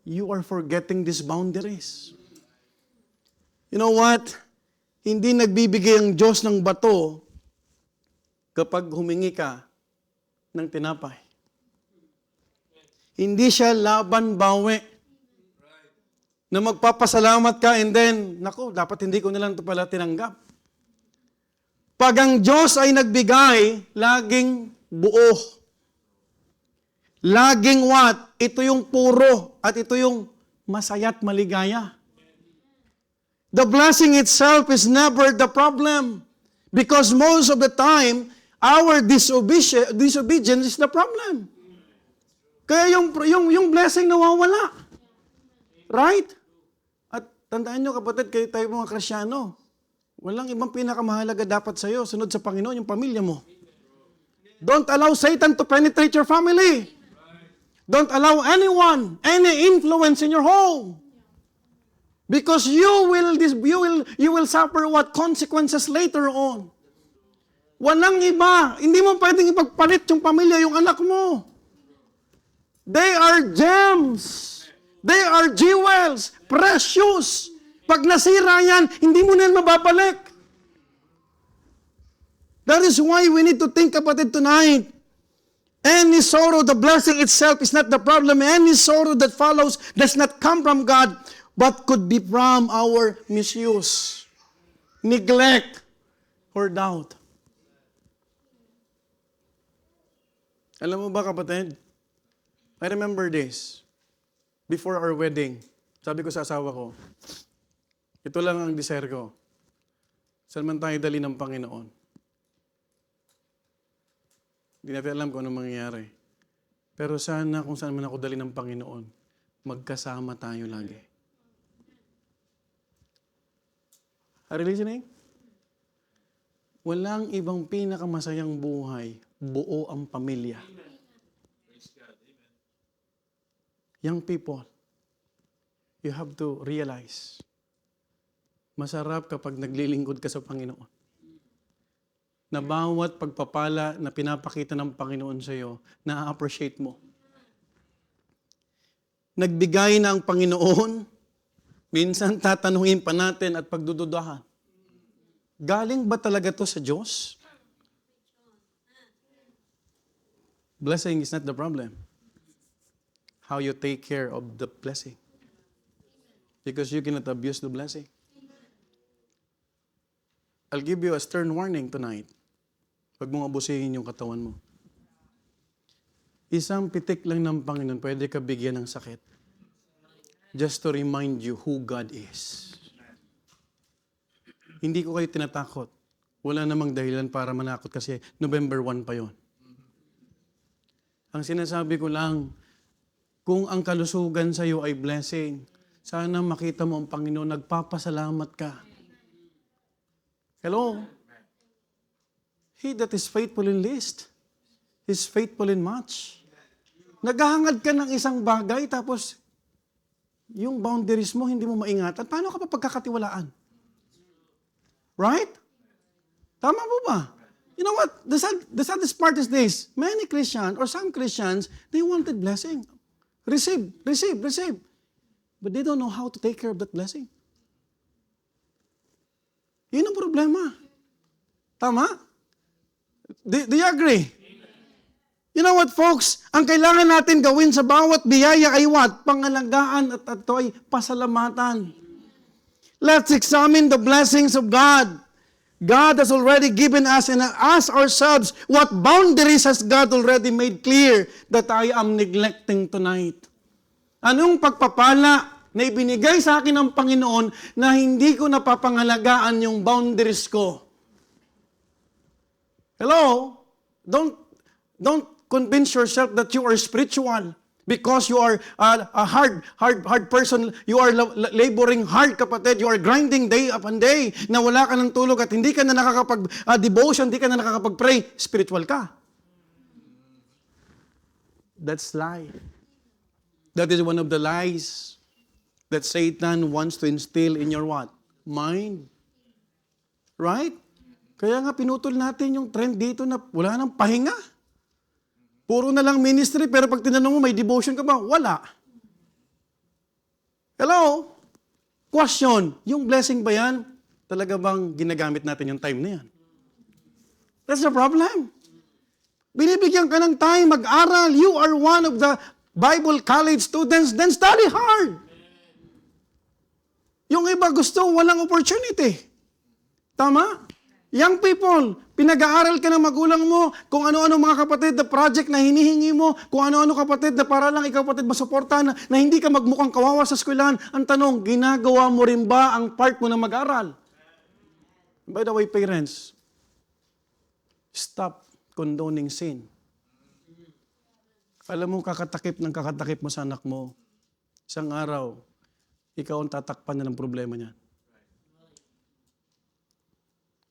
You are forgetting these boundaries. You know what? Hindi nagbibigay ang Diyos ng bato kapag humingi ka ng tinapay. Hindi siya laban bawi. Na magpapasalamat ka and then, naku, dapat hindi ko nalang ito pala tinanggap. Pag ang Diyos ay nagbigay, laging buo. Laging what? Ito yung puro at ito yung masaya't maligaya. The blessing itself is never the problem. Because most of the time, our disobedience is the problem. Kaya yung blessing nawawala. Right? At tandaan nyo kapatid, kayo tayo mga Kristyano, walang ibang pinakamahalaga dapat sa'yo, sunod sa Panginoon, yung pamilya mo. Don't allow Satan to penetrate your family. Don't allow anyone, any influence in your home. Because you will suffer what consequences later on. Walang iba. Hindi mo pwedeng ipagpalit yung pamilya, yung anak mo. They are gems. They are jewels. Precious. Pag nasira yan, hindi mo na yan mababalik. That is why we need to think about it tonight. Any sorrow, the blessing itself is not the problem. Any sorrow that follows does not come from God, but could be from our misuse, neglect, or doubt. Alam mo ba kapatid? I remember this. Before our wedding, sabi ko sa asawa ko, ito lang ang desire ko. Saan man tayo dali ng Panginoon? Hindi natin alam kung anong mangyayari. Pero sana kung saan man ako dali ng Panginoon, magkasama tayo lagi. Are you listening? Walang ibang pinakamasayang buhay, buo ang pamilya. Young people, you have to realize, masarap kapag naglilingkod ka sa Panginoon. Na bawat pagpapala na pinapakita ng Panginoon sa iyo, na-appreciate mo. Nagbigay na ang Panginoon, minsan tatanungin pa natin at pagdududahan. Galing ba talaga to sa Diyos? Blessing is not the problem. How you take care of the blessing. Because you cannot abuse the blessing. I'll give you a stern warning tonight. Huwag mong abusihin yung katawan mo. Isang pitik lang ng Panginoon, pwede ka bigyan ng sakit. Just to remind you who God is. Hindi ko kayo tinatakot. Wala namang dahilan para manakot kasi November 1 pa yon. Ang sinasabi ko lang, kung ang kalusugan sa iyo ay blessing, sana makita mo ang Panginoon, nagpapasalamat ka. Hello? He that is faithful in least is faithful in much. Naghahangad ka ng isang bagay, tapos yung boundaries mo, hindi mo maingatan. Paano ka pa pagkakatiwalaan? Right? Tama po ba? You know what? The saddest part is this. Many Christians, or some Christians, they wanted blessing. Receive. But they don't know how to take care of that blessing. Yun ang problema. Tama? Do you agree? You know what, folks? Ang kailangan natin gawin sa bawat biyaya ay what? Pangalagaan at ito ay pasalamatan. Let's examine the blessings of God. God has already given us and ask ourselves, what boundaries has God already made clear that I am neglecting tonight? Anong pagpapala na ibinigay sa akin ng Panginoon na hindi ko napapangalagaan yung boundaries ko? Hello? Don't convince yourself that you are spiritual because you are a hard person. You are laboring hard, kapatid. You are grinding day upon day na wala ka ng tulog at hindi ka na nakakapag-devotion, hindi ka na nakakapag-pray. Spiritual ka. That's lie. That is one of the lies that Satan wants to instill in your what? Mind. Right? Kaya nga pinutol natin yung trend dito na wala nang pahinga. Puro na lang ministry, pero pag tinanong mo, may devotion ka ba? Wala. Hello? Question, yung blessing ba yan? Talaga bang ginagamit natin yung time na yan? That's the problem. Binibigyan ka ng time, mag-aral. You are one of the Bible college students, then study hard. Yung iba gusto, walang opportunity. Tama? Young people, pinag-aaral ka ng magulang mo kung ano-ano mga kapatid na project na hinihingi mo, kung ano-ano kapatid na para lang ikaw kapatid masuportahan na hindi ka magmukhang kawawa sa eskwelahan. Ang tanong, ginagawa mo rin ba ang part mo na mag-aral? By the way, parents, stop condoning sin. Alam mo, kakatakip mo sa anak mo. Isang araw, ikaw ang tatakpan na ng problema niya.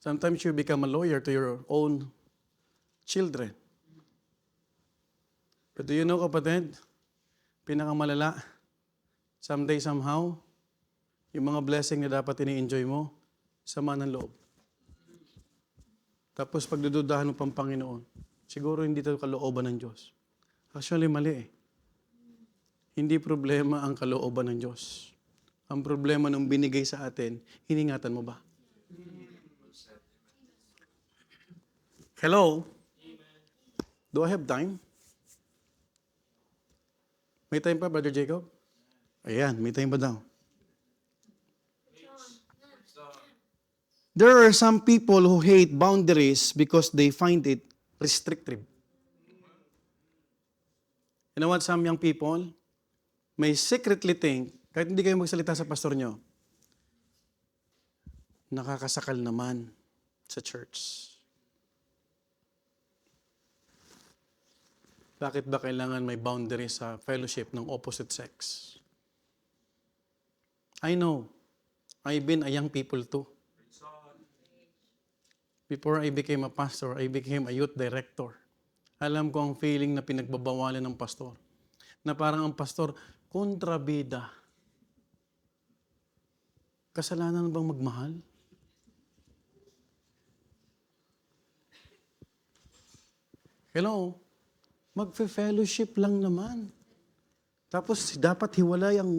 Sometimes you become a lawyer to your own children. But do you know, kapatid, pinakamalala, someday, somehow, yung mga blessing na dapat ini-enjoy mo, sama ng loob. Tapos pagdududahan mo pang Panginoon, siguro hindi ito kalooban ng Diyos. Actually, mali eh. Hindi problema ang kalooban ng Diyos. Ang problema nung binigay sa atin, hiningatan mo ba? Hello? Do I have time? May time pa, Brother Jacob? Ayan, may time pa daw. There are some people who hate boundaries because they find it restrictive. You know what, some young people may secretly think, kahit hindi kayo magsalita sa pastor nyo, nakakasakal naman sa church. Bakit ba kailangan may boundary sa fellowship ng opposite sex? I know. I've been a young people too. Before I became a pastor, I became a youth director. Alam ko ang feeling na pinagbabawalan ng pastor. Na parang ang pastor, kontrabida. Kasalanan bang magmahal? Hello? Magfe-fellowship lang naman. Tapos dapat hiwalay ang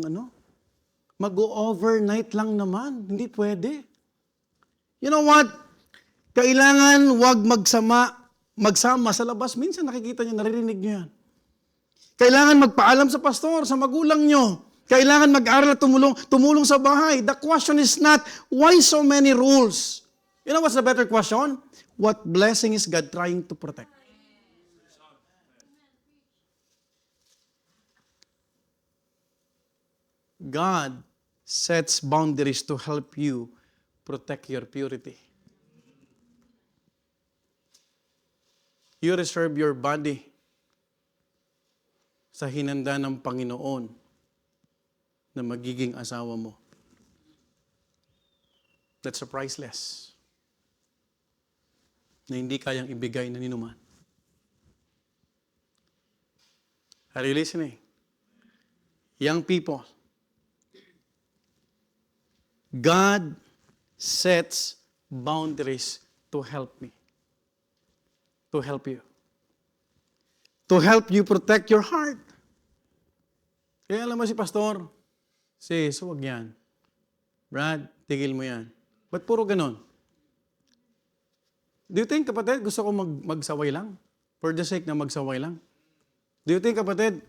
mag-overnight lang naman. Hindi pwede. You know what? Kailangan wag magsama sa labas. Minsan nakikita niyo, naririnig niyo yan. Kailangan magpaalam sa pastor, sa magulang niyo. Kailangan mag-aral at tumulong sa bahay. The question is not, why so many rules? You know what's the better question? What blessing is God trying to protect? God sets boundaries to help you protect your purity. You reserve your body sa hinanda ng Panginoon na magiging asawa mo. That's priceless. Na hindi kayang ibigay na ninuman. Are you listening? Young people, God sets boundaries to help me. To help you. To help you protect your heart. Kaya alam mo si pastor, sis, huwag yan. Brad, tigil mo yan. Ba't puro ganon? Do you think, kapatid, gusto ko magsaway lang? For the sake na magsaway lang? Do you think, kapatid,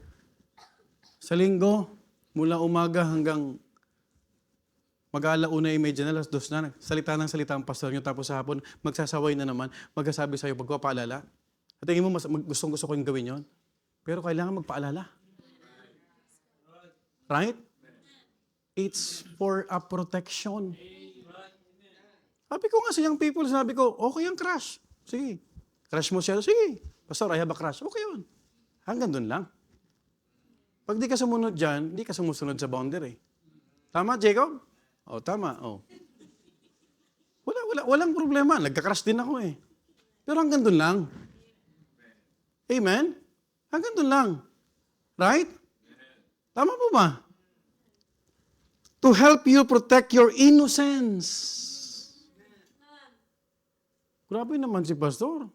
sa linggo, mula umaga hanggang Mag-aalauna yung medyo na, alas 2 na, salita ng salita ang pastor nyo, tapos sa hapon, magsasaway na naman, magsasabi sa'yo, pagpapaalala. At tingin mo, gustong-gusto ko yung gawin yon. Pero kailangan magpaalala. Right? It's for a protection. Sabi ko nga sa young people, sabi ko, okay yung crush. Sige. Crush mo siya? Sige. Pastor, I have a crush. Okay yun. Hanggang dun lang. Pag di ka sumunod dyan, di ka sumusunod sa boundary. Tama, Jacob? Oh, tama. Oh. Walang problema. Nagka-crush din ako eh. Pero hanggang dun lang. Amen? Hanggang dun lang. Right? Tama po ba? To help you protect your innocence. Grabe naman si Pastor.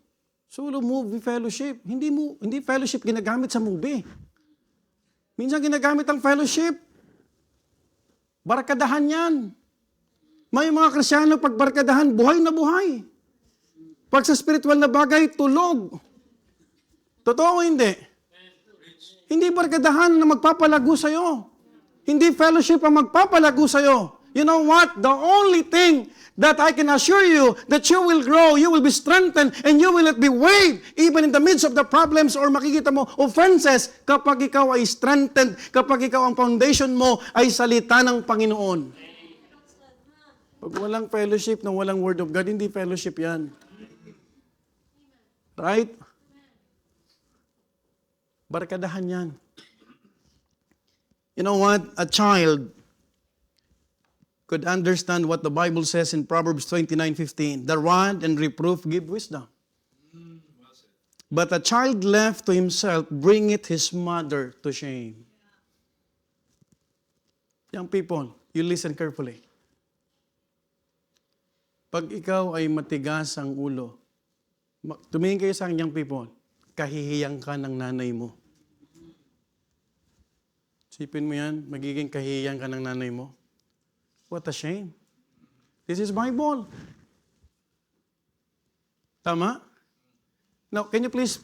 Solo movie fellowship. Hindi fellowship ginagamit sa movie. Minsan ginagamit ang fellowship. Barkadahan yan. May mga Kristyano pag barkadahan, buhay na buhay. Pag sa spiritual na bagay, tulog. Totoo o hindi? Hindi barkadahan na magpapalago sa'yo. Hindi fellowship ang magpapalago sa'yo. You know what? The only thing that I can assure you that you will grow, you will be strengthened, and you will not be weighed even in the midst of the problems or makikita mo offenses kapag ikaw ay strengthened, kapag ikaw ang foundation mo ay salita ng Panginoon. Pag walang fellowship ng walang Word of God, hindi fellowship yan. Right? Barkadahan yan. You know what? A child could understand what the Bible says in Proverbs 29:15. The rod and reproof give wisdom. But a child left to himself bringeth his mother to shame. Young people, you listen carefully. Pag ikaw ay matigas ang ulo, tumingin kayo sa young people, kahihiyang ka ng nanay mo. Sipin mo yan, magiging kahihiyang ka ng nanay mo. What a shame. This is Bible. Tama? Now, can you please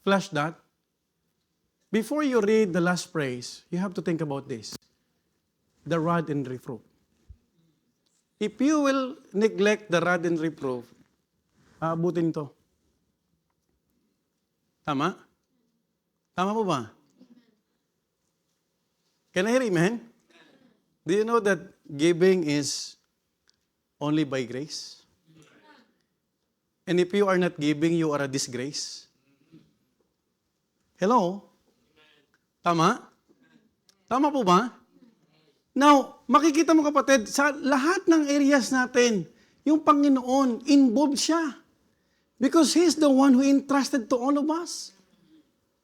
flash that? Before you read the last phrase, you have to think about this. The rod and reproof. If you will neglect the rod and reproof, aabutin to. Tama? Tama po ba? Can I hear amen? Do you know that giving is only by grace? And if you are not giving, you are a disgrace. Hello? Tama? Tama po ba? Now, makikita mo kapatid, sa lahat ng areas natin, yung Panginoon, involved siya. Because He's the one who entrusted to all of us.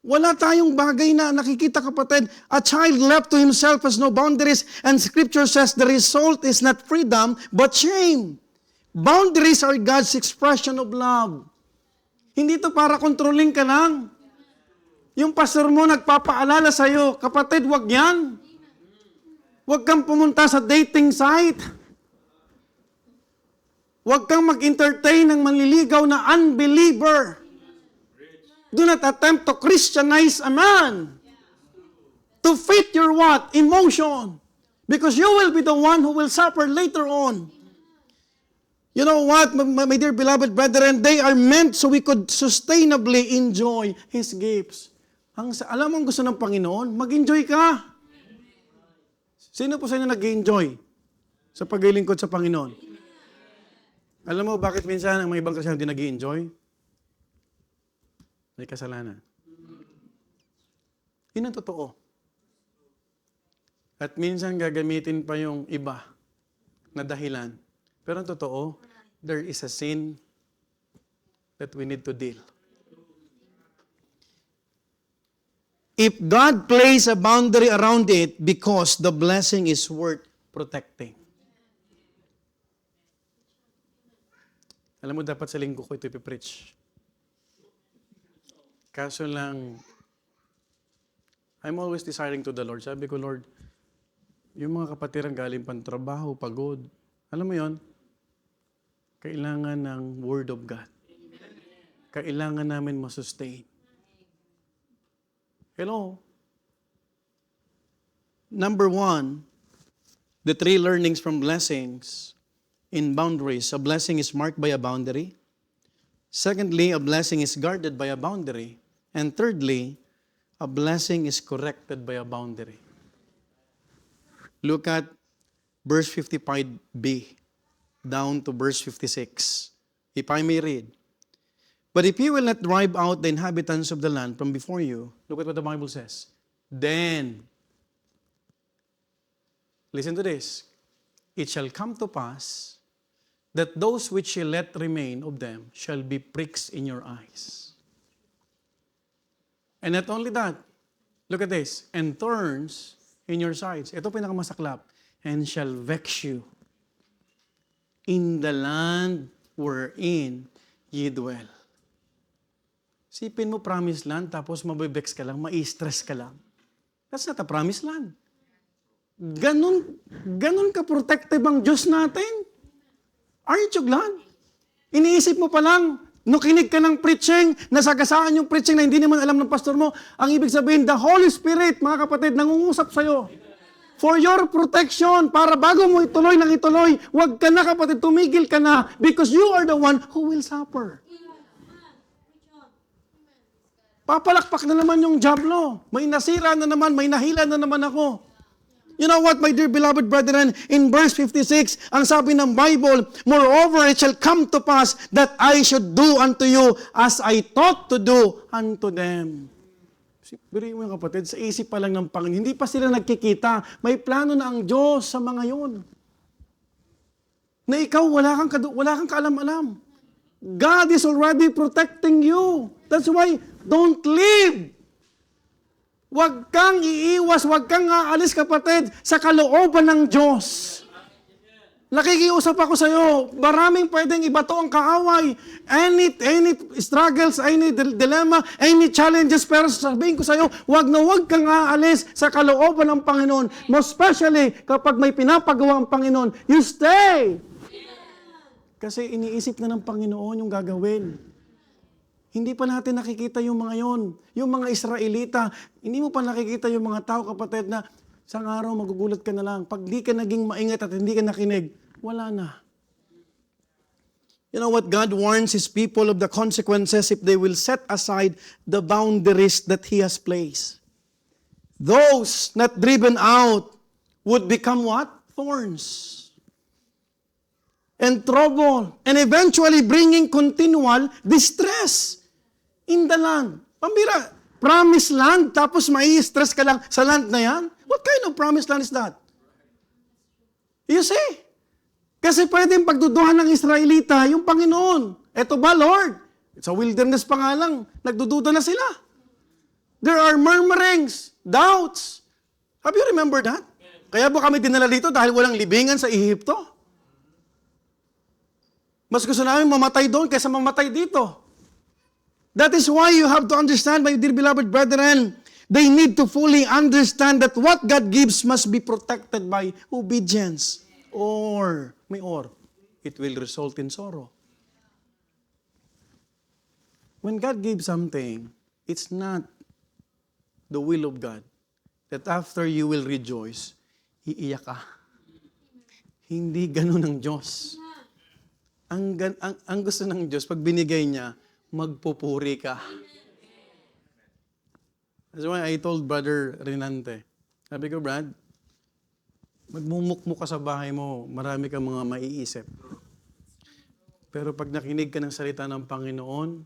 Wala tayong bagay na nakikita kapatid. A child left to himself has no boundaries, and Scripture says the result is not freedom, but shame. Boundaries are God's expression of love. Hindi to para controlling ka lang. Yung pastor mo nagpapaalala sa'yo, kapatid, wag yan. Wag kang pumunta sa dating site. Wag kang mag-entertain ng manliligaw na unbeliever. Do not attempt to Christianize a man. To fit your what? Emotion. Because you will be the one who will suffer later on. You know what, my dear beloved brethren, they are meant so we could sustainably enjoy His gifts. Alam mo ang gusto ng Panginoon? Mag-enjoy ka. Sino po sa inyo nag-enjoy sa paglilingkod sa Panginoon? Alam mo bakit minsan ang mga ibang Kristiyano hindi nag-enjoy? May kasalanan. Yun ang totoo. At minsan gagamitin pa yung iba na dahilan. Pero ang totoo, there is a sin that we need to deal. If God places a boundary around it because the blessing is worth protecting. Alam mo, dapat sa linggo ko ito ipipreach. Kaso lang, I'm always desiring to the Lord. Sabi ko, Lord, yung mga kapatiran galing pang trabaho, pagod. Alam mo yon? Kailangan ng Word of God. Kailangan namin masustain. Hello? Number one, The three learnings from blessings in boundaries. A blessing is marked by a boundary. Secondly, a blessing is guarded by a boundary. And thirdly, a blessing is corrected by a boundary. Look at verse 55b down to verse 56. If I may read. But if you will not drive out the inhabitants of the land from before you, look at what the Bible says. Then, listen to this, it shall come to pass that those which ye let remain of them shall be pricks in your eyes. And not only that, look at this, and thorns in your sides. Ito pinakamasaklap. And shall vex you in the land wherein ye dwell. Sipin mo promised land, tapos mabibex ka lang, ma-stress ka lang. That's not a promised land. Ganun ka-protective ang Diyos natin. Aren't you glad? Iniisip mo pa lang, nung kinig ka ng preaching, nasagasaan yung preaching na hindi naman alam ng pastor mo, ang ibig sabihin, the Holy Spirit, mga kapatid, nangungusap sa'yo. For your protection, para bago mo ituloy ng ituloy, huwag ka na kapatid, tumigil ka na, because you are the one who will suffer. Papalakpak na naman yung jablo. May nasira na naman, may nahila na naman ako. You know what, my dear beloved brethren, in verse 56, ang sabi ng Bible, moreover, it shall come to pass that I should do unto you as I thought to do unto them. Biro mo yung kapatid, sa isip pa lang ng Panginoon, hindi pa sila nagkikita, may plano na ang Diyos sa mga yun. Na ikaw, wala kang kaalam-alam. God is already protecting you. That's why, don't leave. Huwag kang iiwas, huwag kang aalis kapatid sa kalooban ng Diyos. Nakikiusap ako sa iyo, maraming pwedeng ibato ang kaaway. Any struggles, any dilemma, any challenges, pero sabihin ko sa iyo, huwag na huwag kang aalis sa kalooban ng Panginoon. Most especially, kapag may pinapagawa ang Panginoon, you stay. Kasi iniisip na ng Panginoon yung gagawin. Hindi pa natin nakikita yung mga yon. Yung mga Israelita, hindi mo pa nakikita yung mga tao, kapatid, na isang araw magugulat ka na lang. Pag di ka naging maingat at hindi ka nakinig, wala na. You know what? God warns His people of the consequences if they will set aside the boundaries that He has placed. Those not driven out would become what? Thorns. And trouble. And eventually bringing continual distress in the land. Pambira, promised land, tapos mai-stress ka lang sa land na yan? What kind of promised land is that? You see? Kasi pwedeng pagduduhan ng Israelita yung Panginoon. Eto ba, Lord? Sa wilderness pa nga lang, nagdududa na sila. There are murmurings, doubts. Have you remembered that? Kaya ba kami dinala dito dahil walang libingan sa Ehipto? Mas gusto namin mamatay doon kaysa mamatay dito. That is why you have to understand, my dear beloved brethren, they need to fully understand that what God gives must be protected by obedience. Or, it will result in sorrow. When God gives something, it's not the will of God that after you will rejoice, iiyak ka. Hindi ganun ang Diyos. Ang gusto ng Diyos, pag binigay niya, magpupuri ka. That's why I told Brother Renante, sabi ko, Brad, magmumukmuk ka sa bahay mo, marami kang mga maiisip. Pero pag nakinig ka ng salita ng Panginoon,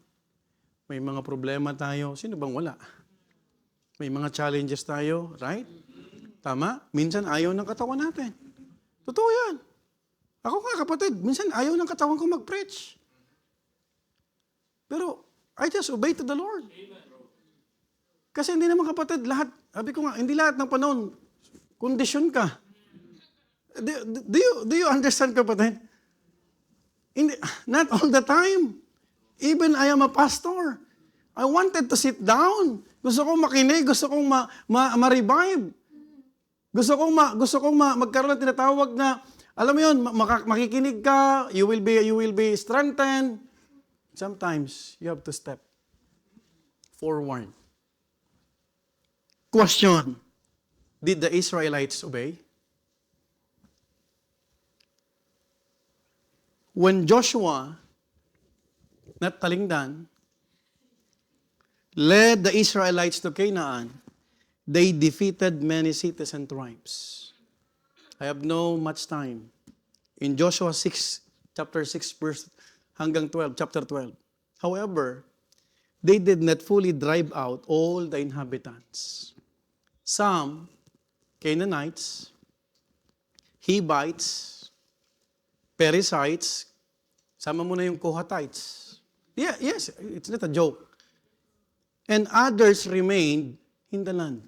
may mga problema tayo. Sino bang wala? May mga challenges tayo, right? Tama? Minsan ayaw ng katawan natin. Totoo yan. Ako nga kapatid, minsan ayaw ng katawan ko mag-preach. Pero I just obey to the Lord. Kasi hindi naman kapatid, sabi ko nga, hindi lahat ng panahon, kondisyon ka. Do you understand, kapatid? Not all the time. Even I am a pastor. I wanted to sit down. Gusto kong makinig, gusto kong ma-revive. Gusto kong magkaroon ng tinatawag na, alam mo yun, makikinig ka, you will be strengthened. Sometimes, you have to step forward. Question. Did the Israelites obey? when Joshua, not Talingdan, led the Israelites to Canaan, they defeated many cities and tribes. I have no much time. In Joshua 6, chapter 6, verse hanggang 12, chapter 12. However, they did not fully drive out all the inhabitants. Some Canaanites, Hivites, Perizzites, sama mo na yung Kohatites. Yeah, yes, it's not a joke. And others remained in the land.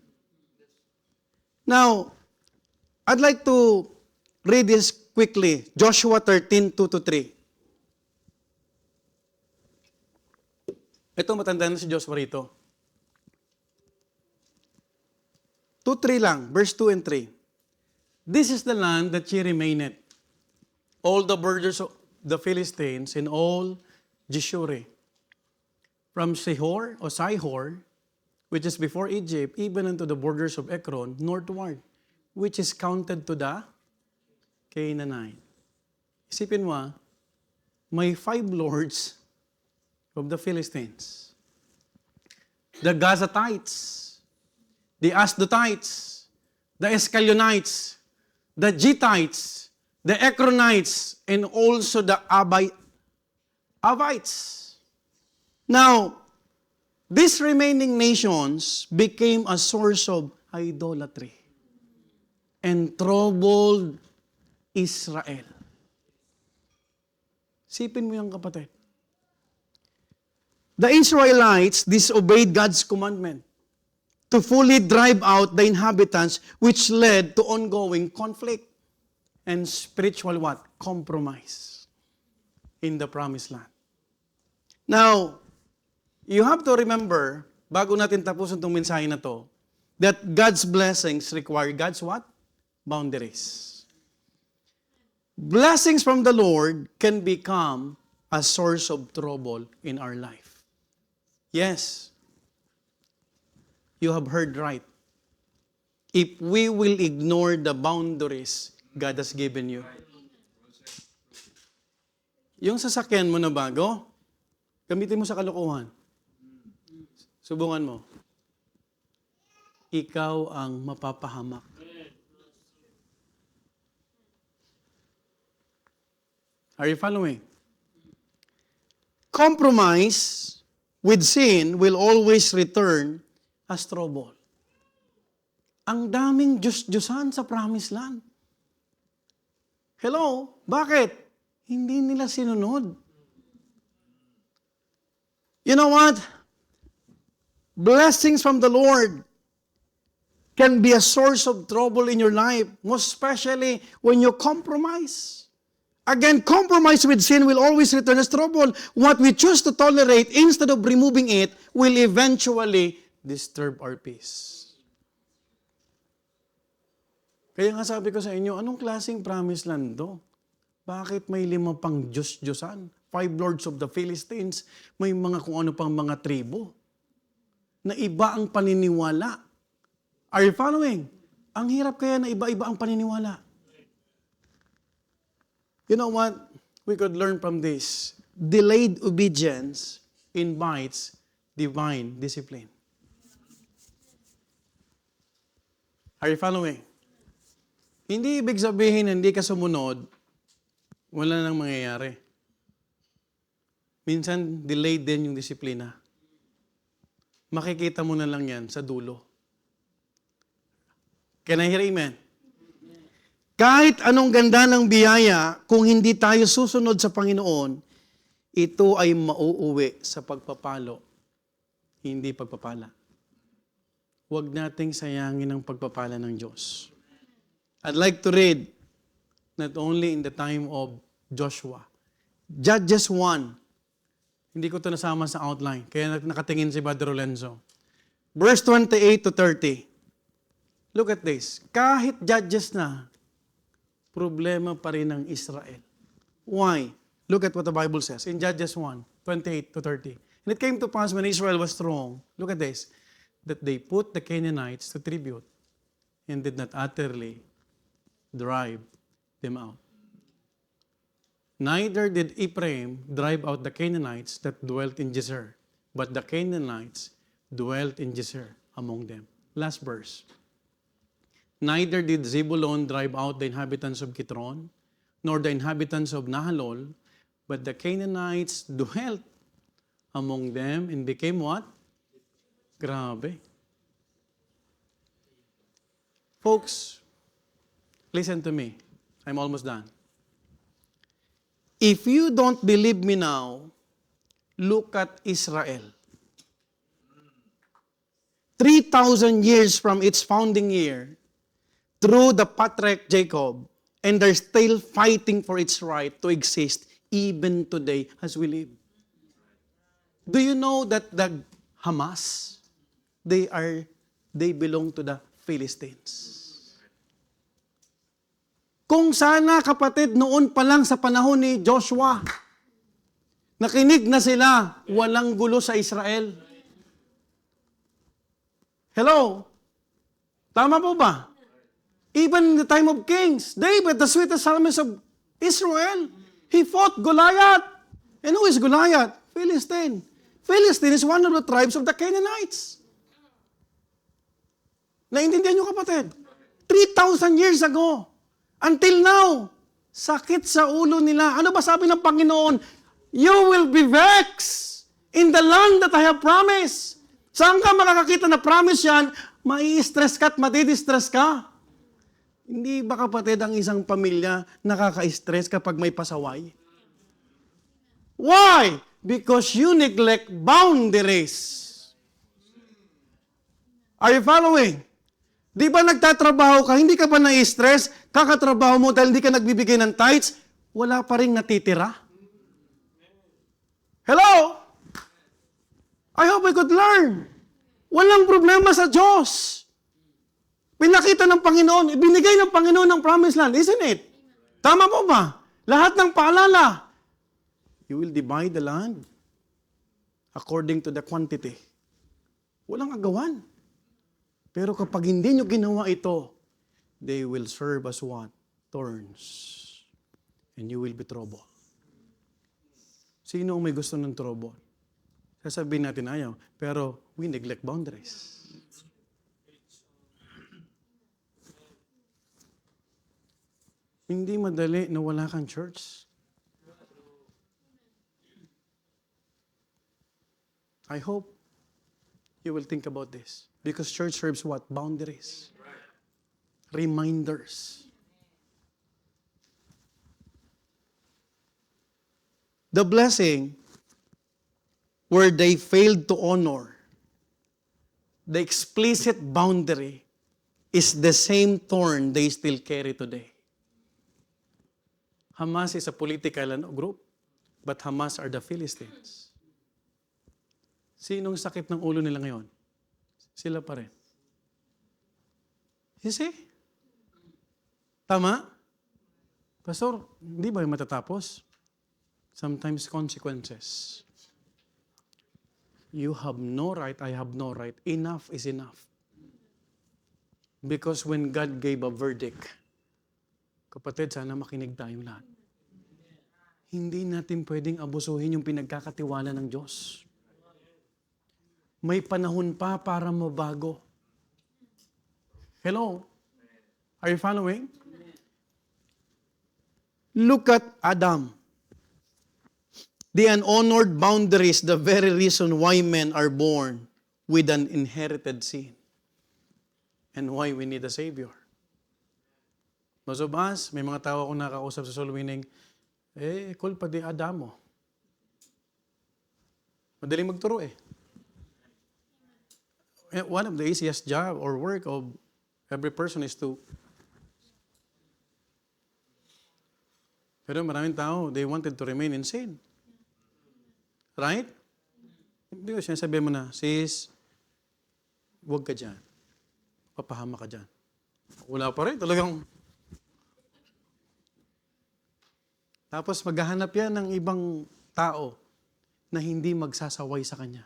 Now, I'd like to read this quickly. Joshua 13, 2-3. Ito, matanda na si Joshua rito. 2-3 lang, verse 2 and 3. This is the land that ye remained, all the borders of the Philistines and all Jeshurun, from Sihor, or Sihor, which is before Egypt, even unto the borders of Ekron, northward, which is counted to the Canaanite. Isipin mo, may 5 lords of the Philistines. The Gazatites, the Asdotites, the Escalionites, the Gitites, the Ekronites, and also the Avites. Now, these remaining nations became a source of idolatry and troubled Israel. Sipin mo yung kapatid. The Israelites disobeyed God's commandment to fully drive out the inhabitants, which led to ongoing conflict and spiritual what? Compromise in the promised land. Now, you have to remember, bago natin tapusin itong mensahe na to, that God's blessings require God's what? Boundaries. Blessings from the Lord can become a source of trouble in our life. Yes, you have heard right. If we will ignore the boundaries God has given you. Yung sasakyan mo na bago, gamitin mo sa kalokohan. Subukan mo. Ikaw ang mapapahamak. Are you following? Compromise with sin will always return as trouble. Ang daming Diyos-Diyosan sa promised land. Hello? Bakit? Hindi nila sinunod. You know what? Blessings from the Lord can be a source of trouble in your life, most especially when you compromise. Again, compromise with sin will always return as trouble. What we choose to tolerate instead of removing it will eventually disturb our peace. Kaya nga sabi ko sa inyo, anong klaseng promised land to? Bakit may 5 pang Diyos-Diyosan? 5 lords of the Philistines, may mga kung ano pang mga tribo. Na iba ang paniniwala. Are you following? Ang hirap kaya na iba-iba ang paniniwala. You know what? We could learn from this. Delayed obedience invites divine discipline. Are you following? Hindi ibig sabihin hindi ka sumunod, wala nang mangyayari. Minsan, delayed din yung disiplina. Makikita mo na lang yan sa dulo. Can I hear amen? Kahit anong ganda ng biyaya, kung hindi tayo susunod sa Panginoon, ito ay mauuwi sa pagpapalo, hindi pagpapala. Huwag nating sayangin ang pagpapala ng Diyos. I'd like to read, not only in the time of Joshua, Judges 1. Hindi ko ito nasama sa outline, kaya nakatingin si Brother Lorenzo. Verse 28 to 30. Look at this. Kahit Judges na, problema pa rin ng Israel. Why? Look at what the Bible says in Judges 1, 28 to 30. And it came to pass when Israel was strong, look at this, that they put the Canaanites to tribute and did not utterly drive them out. Neither did Ephraim drive out the Canaanites that dwelt in Gezer, but the Canaanites dwelt in Gezer among them. Last verse. Neither did Zebulun drive out the inhabitants of Kitron, nor the inhabitants of Nahalol, but the Canaanites dwelt among them and became what? Grabe. Folks, listen to me. I'm almost done. If you don't believe me now, look at Israel. 3,000 years from its founding year, through the patriarch Jacob, and they're still fighting for its right to exist even today as we live. Do you know that the Hamas, they belong to the Philistines? Kung sana, kapatid, noon pa lang sa panahon ni Joshua, nakinig na sila, walang gulo sa Israel. Hello? Tama po ba? Even in the time of kings, David, the sweetest psalmist of Israel, he fought Goliath. And who is Goliath? Philistine. Philistine is one of the tribes of the Canaanites. Naintindihan nyo, kapatid? 3,000 years ago. Until now, sakit sa ulo nila. Ano ba sabi ng Panginoon? You will be vexed in the land that I have promised. Saan ka makakakita na promise yan? Mai-stress ka at matidistress ka. Hindi ba, kapatid, ang isang pamilya nakaka-stress kapag may pasaway? Why? Because you neglect boundaries. Are you following? Di ba nagtatrabaho ka, hindi ka ba na-stress? Kakatrabaho mo dahil hindi ka nagbibigay ng tithes, wala pa rin natitira. Hello? I hope I could learn. Walang problema sa Diyos. Pinakita ng Panginoon, ibinigay ng Panginoon ng promised land, isn't it? Tama po ba? Lahat ng paalala. You will divide the land according to the quantity. Walang agawan. Pero kapag hindi nyo ginawa ito, they will serve as what? Thorns. And you will be trouble. Sino ang may gusto ng trouble? Sasabihin natin ayaw. Pero we neglect boundaries. Hindi madali na wala kang church. I hope you will think about this. Because church serves what? Boundaries. Reminders. The blessing where they failed to honor the explicit boundary is the same thorn they still carry today. Hamas is a political group, but Hamas are the Philistines. Sinong sakit ng ulo nila ngayon? Sila pa rin. You see? Tama? Pastor, hindi ba yung matatapos? Sometimes consequences. You have no right, I have no right. Enough is enough. Because when God gave a verdict, kapatid, sana makinig tayong lahat. Hindi natin pwedeng abusuhin yung pinagkakatiwala ng Diyos. May panahon pa para mabago. Hello? Are you following? Look at Adam. The unhonored boundaries, the very reason why men are born with an inherited sin. And why we need a Savior. Most of us, may mga tao akong nakausap sa soul winning, kulpa di Adamo. Madaling magturo eh. One of the easiest job or work of every person is to. Pero maraming tao, they wanted to remain in sin. Right? Hindi ko sinasabi mo na, sis, huwag ka dyan. Papahama ka dyan. Wala pa rin, talagang. Tapos maghahanap yan ng ibang tao na hindi magsasaway sa kanya.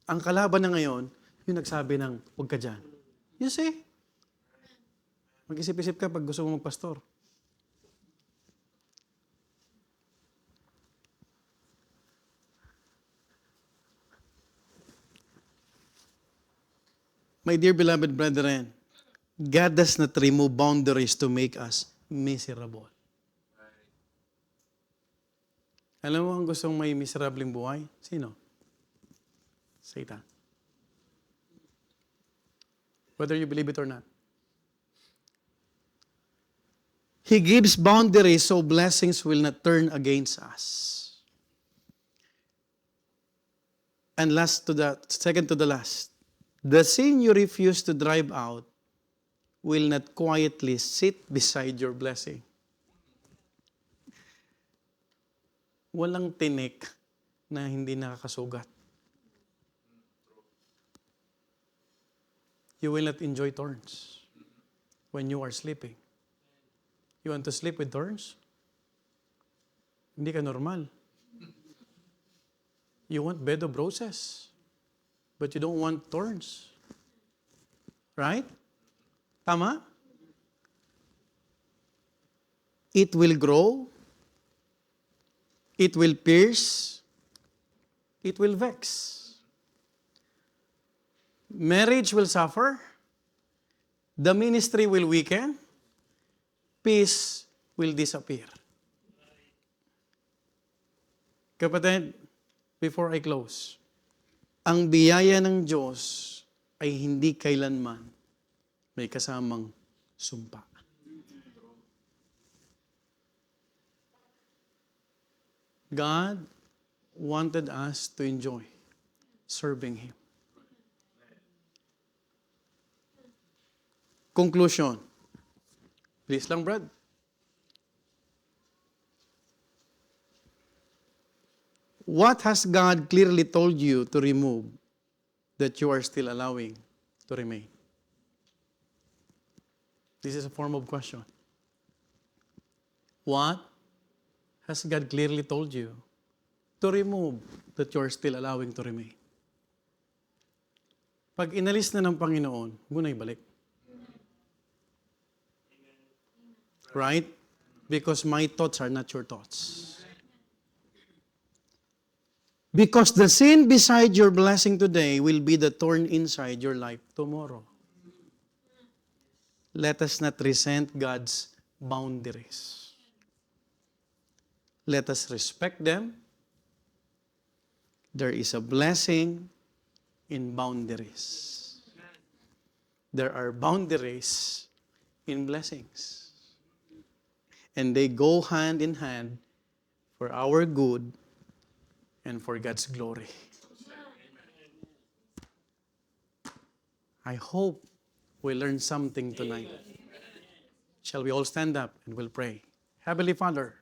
Ang kalaban na ngayon, yung nagsabi ng, huwag ka dyan. You see? Mag-isip-isip ka pag gusto mo magpastor. My dear beloved brethren, God does not remove boundaries to make us miserable. Alam mo ang gustong may miserableng buhay? Sino? Satan. Whether you believe it or not. He gives boundaries so blessings will not turn against us. And second to the last, the sin you refuse to drive out will not quietly sit beside your blessing. Walang tinik na hindi nakakasugat. You will not enjoy thorns when you are sleeping. You want to sleep with thorns? Hindi ka normal. You want bed of roses, but you don't want thorns. Right? Tama? It will grow. It will pierce. It will vex. Marriage will suffer. The ministry will weaken. Peace will disappear. Kapatid, before I close, ang biyaya ng Diyos ay hindi kailanman may kasamang sumpa. God wanted us to enjoy serving Him. Conclusion. Please lang, Brad. What has God clearly told you to remove that you are still allowing to remain? This is a form of question. What has God clearly told you to remove that you are still allowing to remain? Pag inalis na ng Panginoon, huwag mo na ibalik. Right? Because my thoughts are not your thoughts. Because the sin beside your blessing today will be the thorn inside your life tomorrow. Let us not resent God's boundaries. Let us respect them. There is a blessing in boundaries. There are boundaries in blessings. And they go hand in hand for our good and for God's glory. I hope we learned something tonight. Shall we all stand up and we'll pray? Heavenly Father,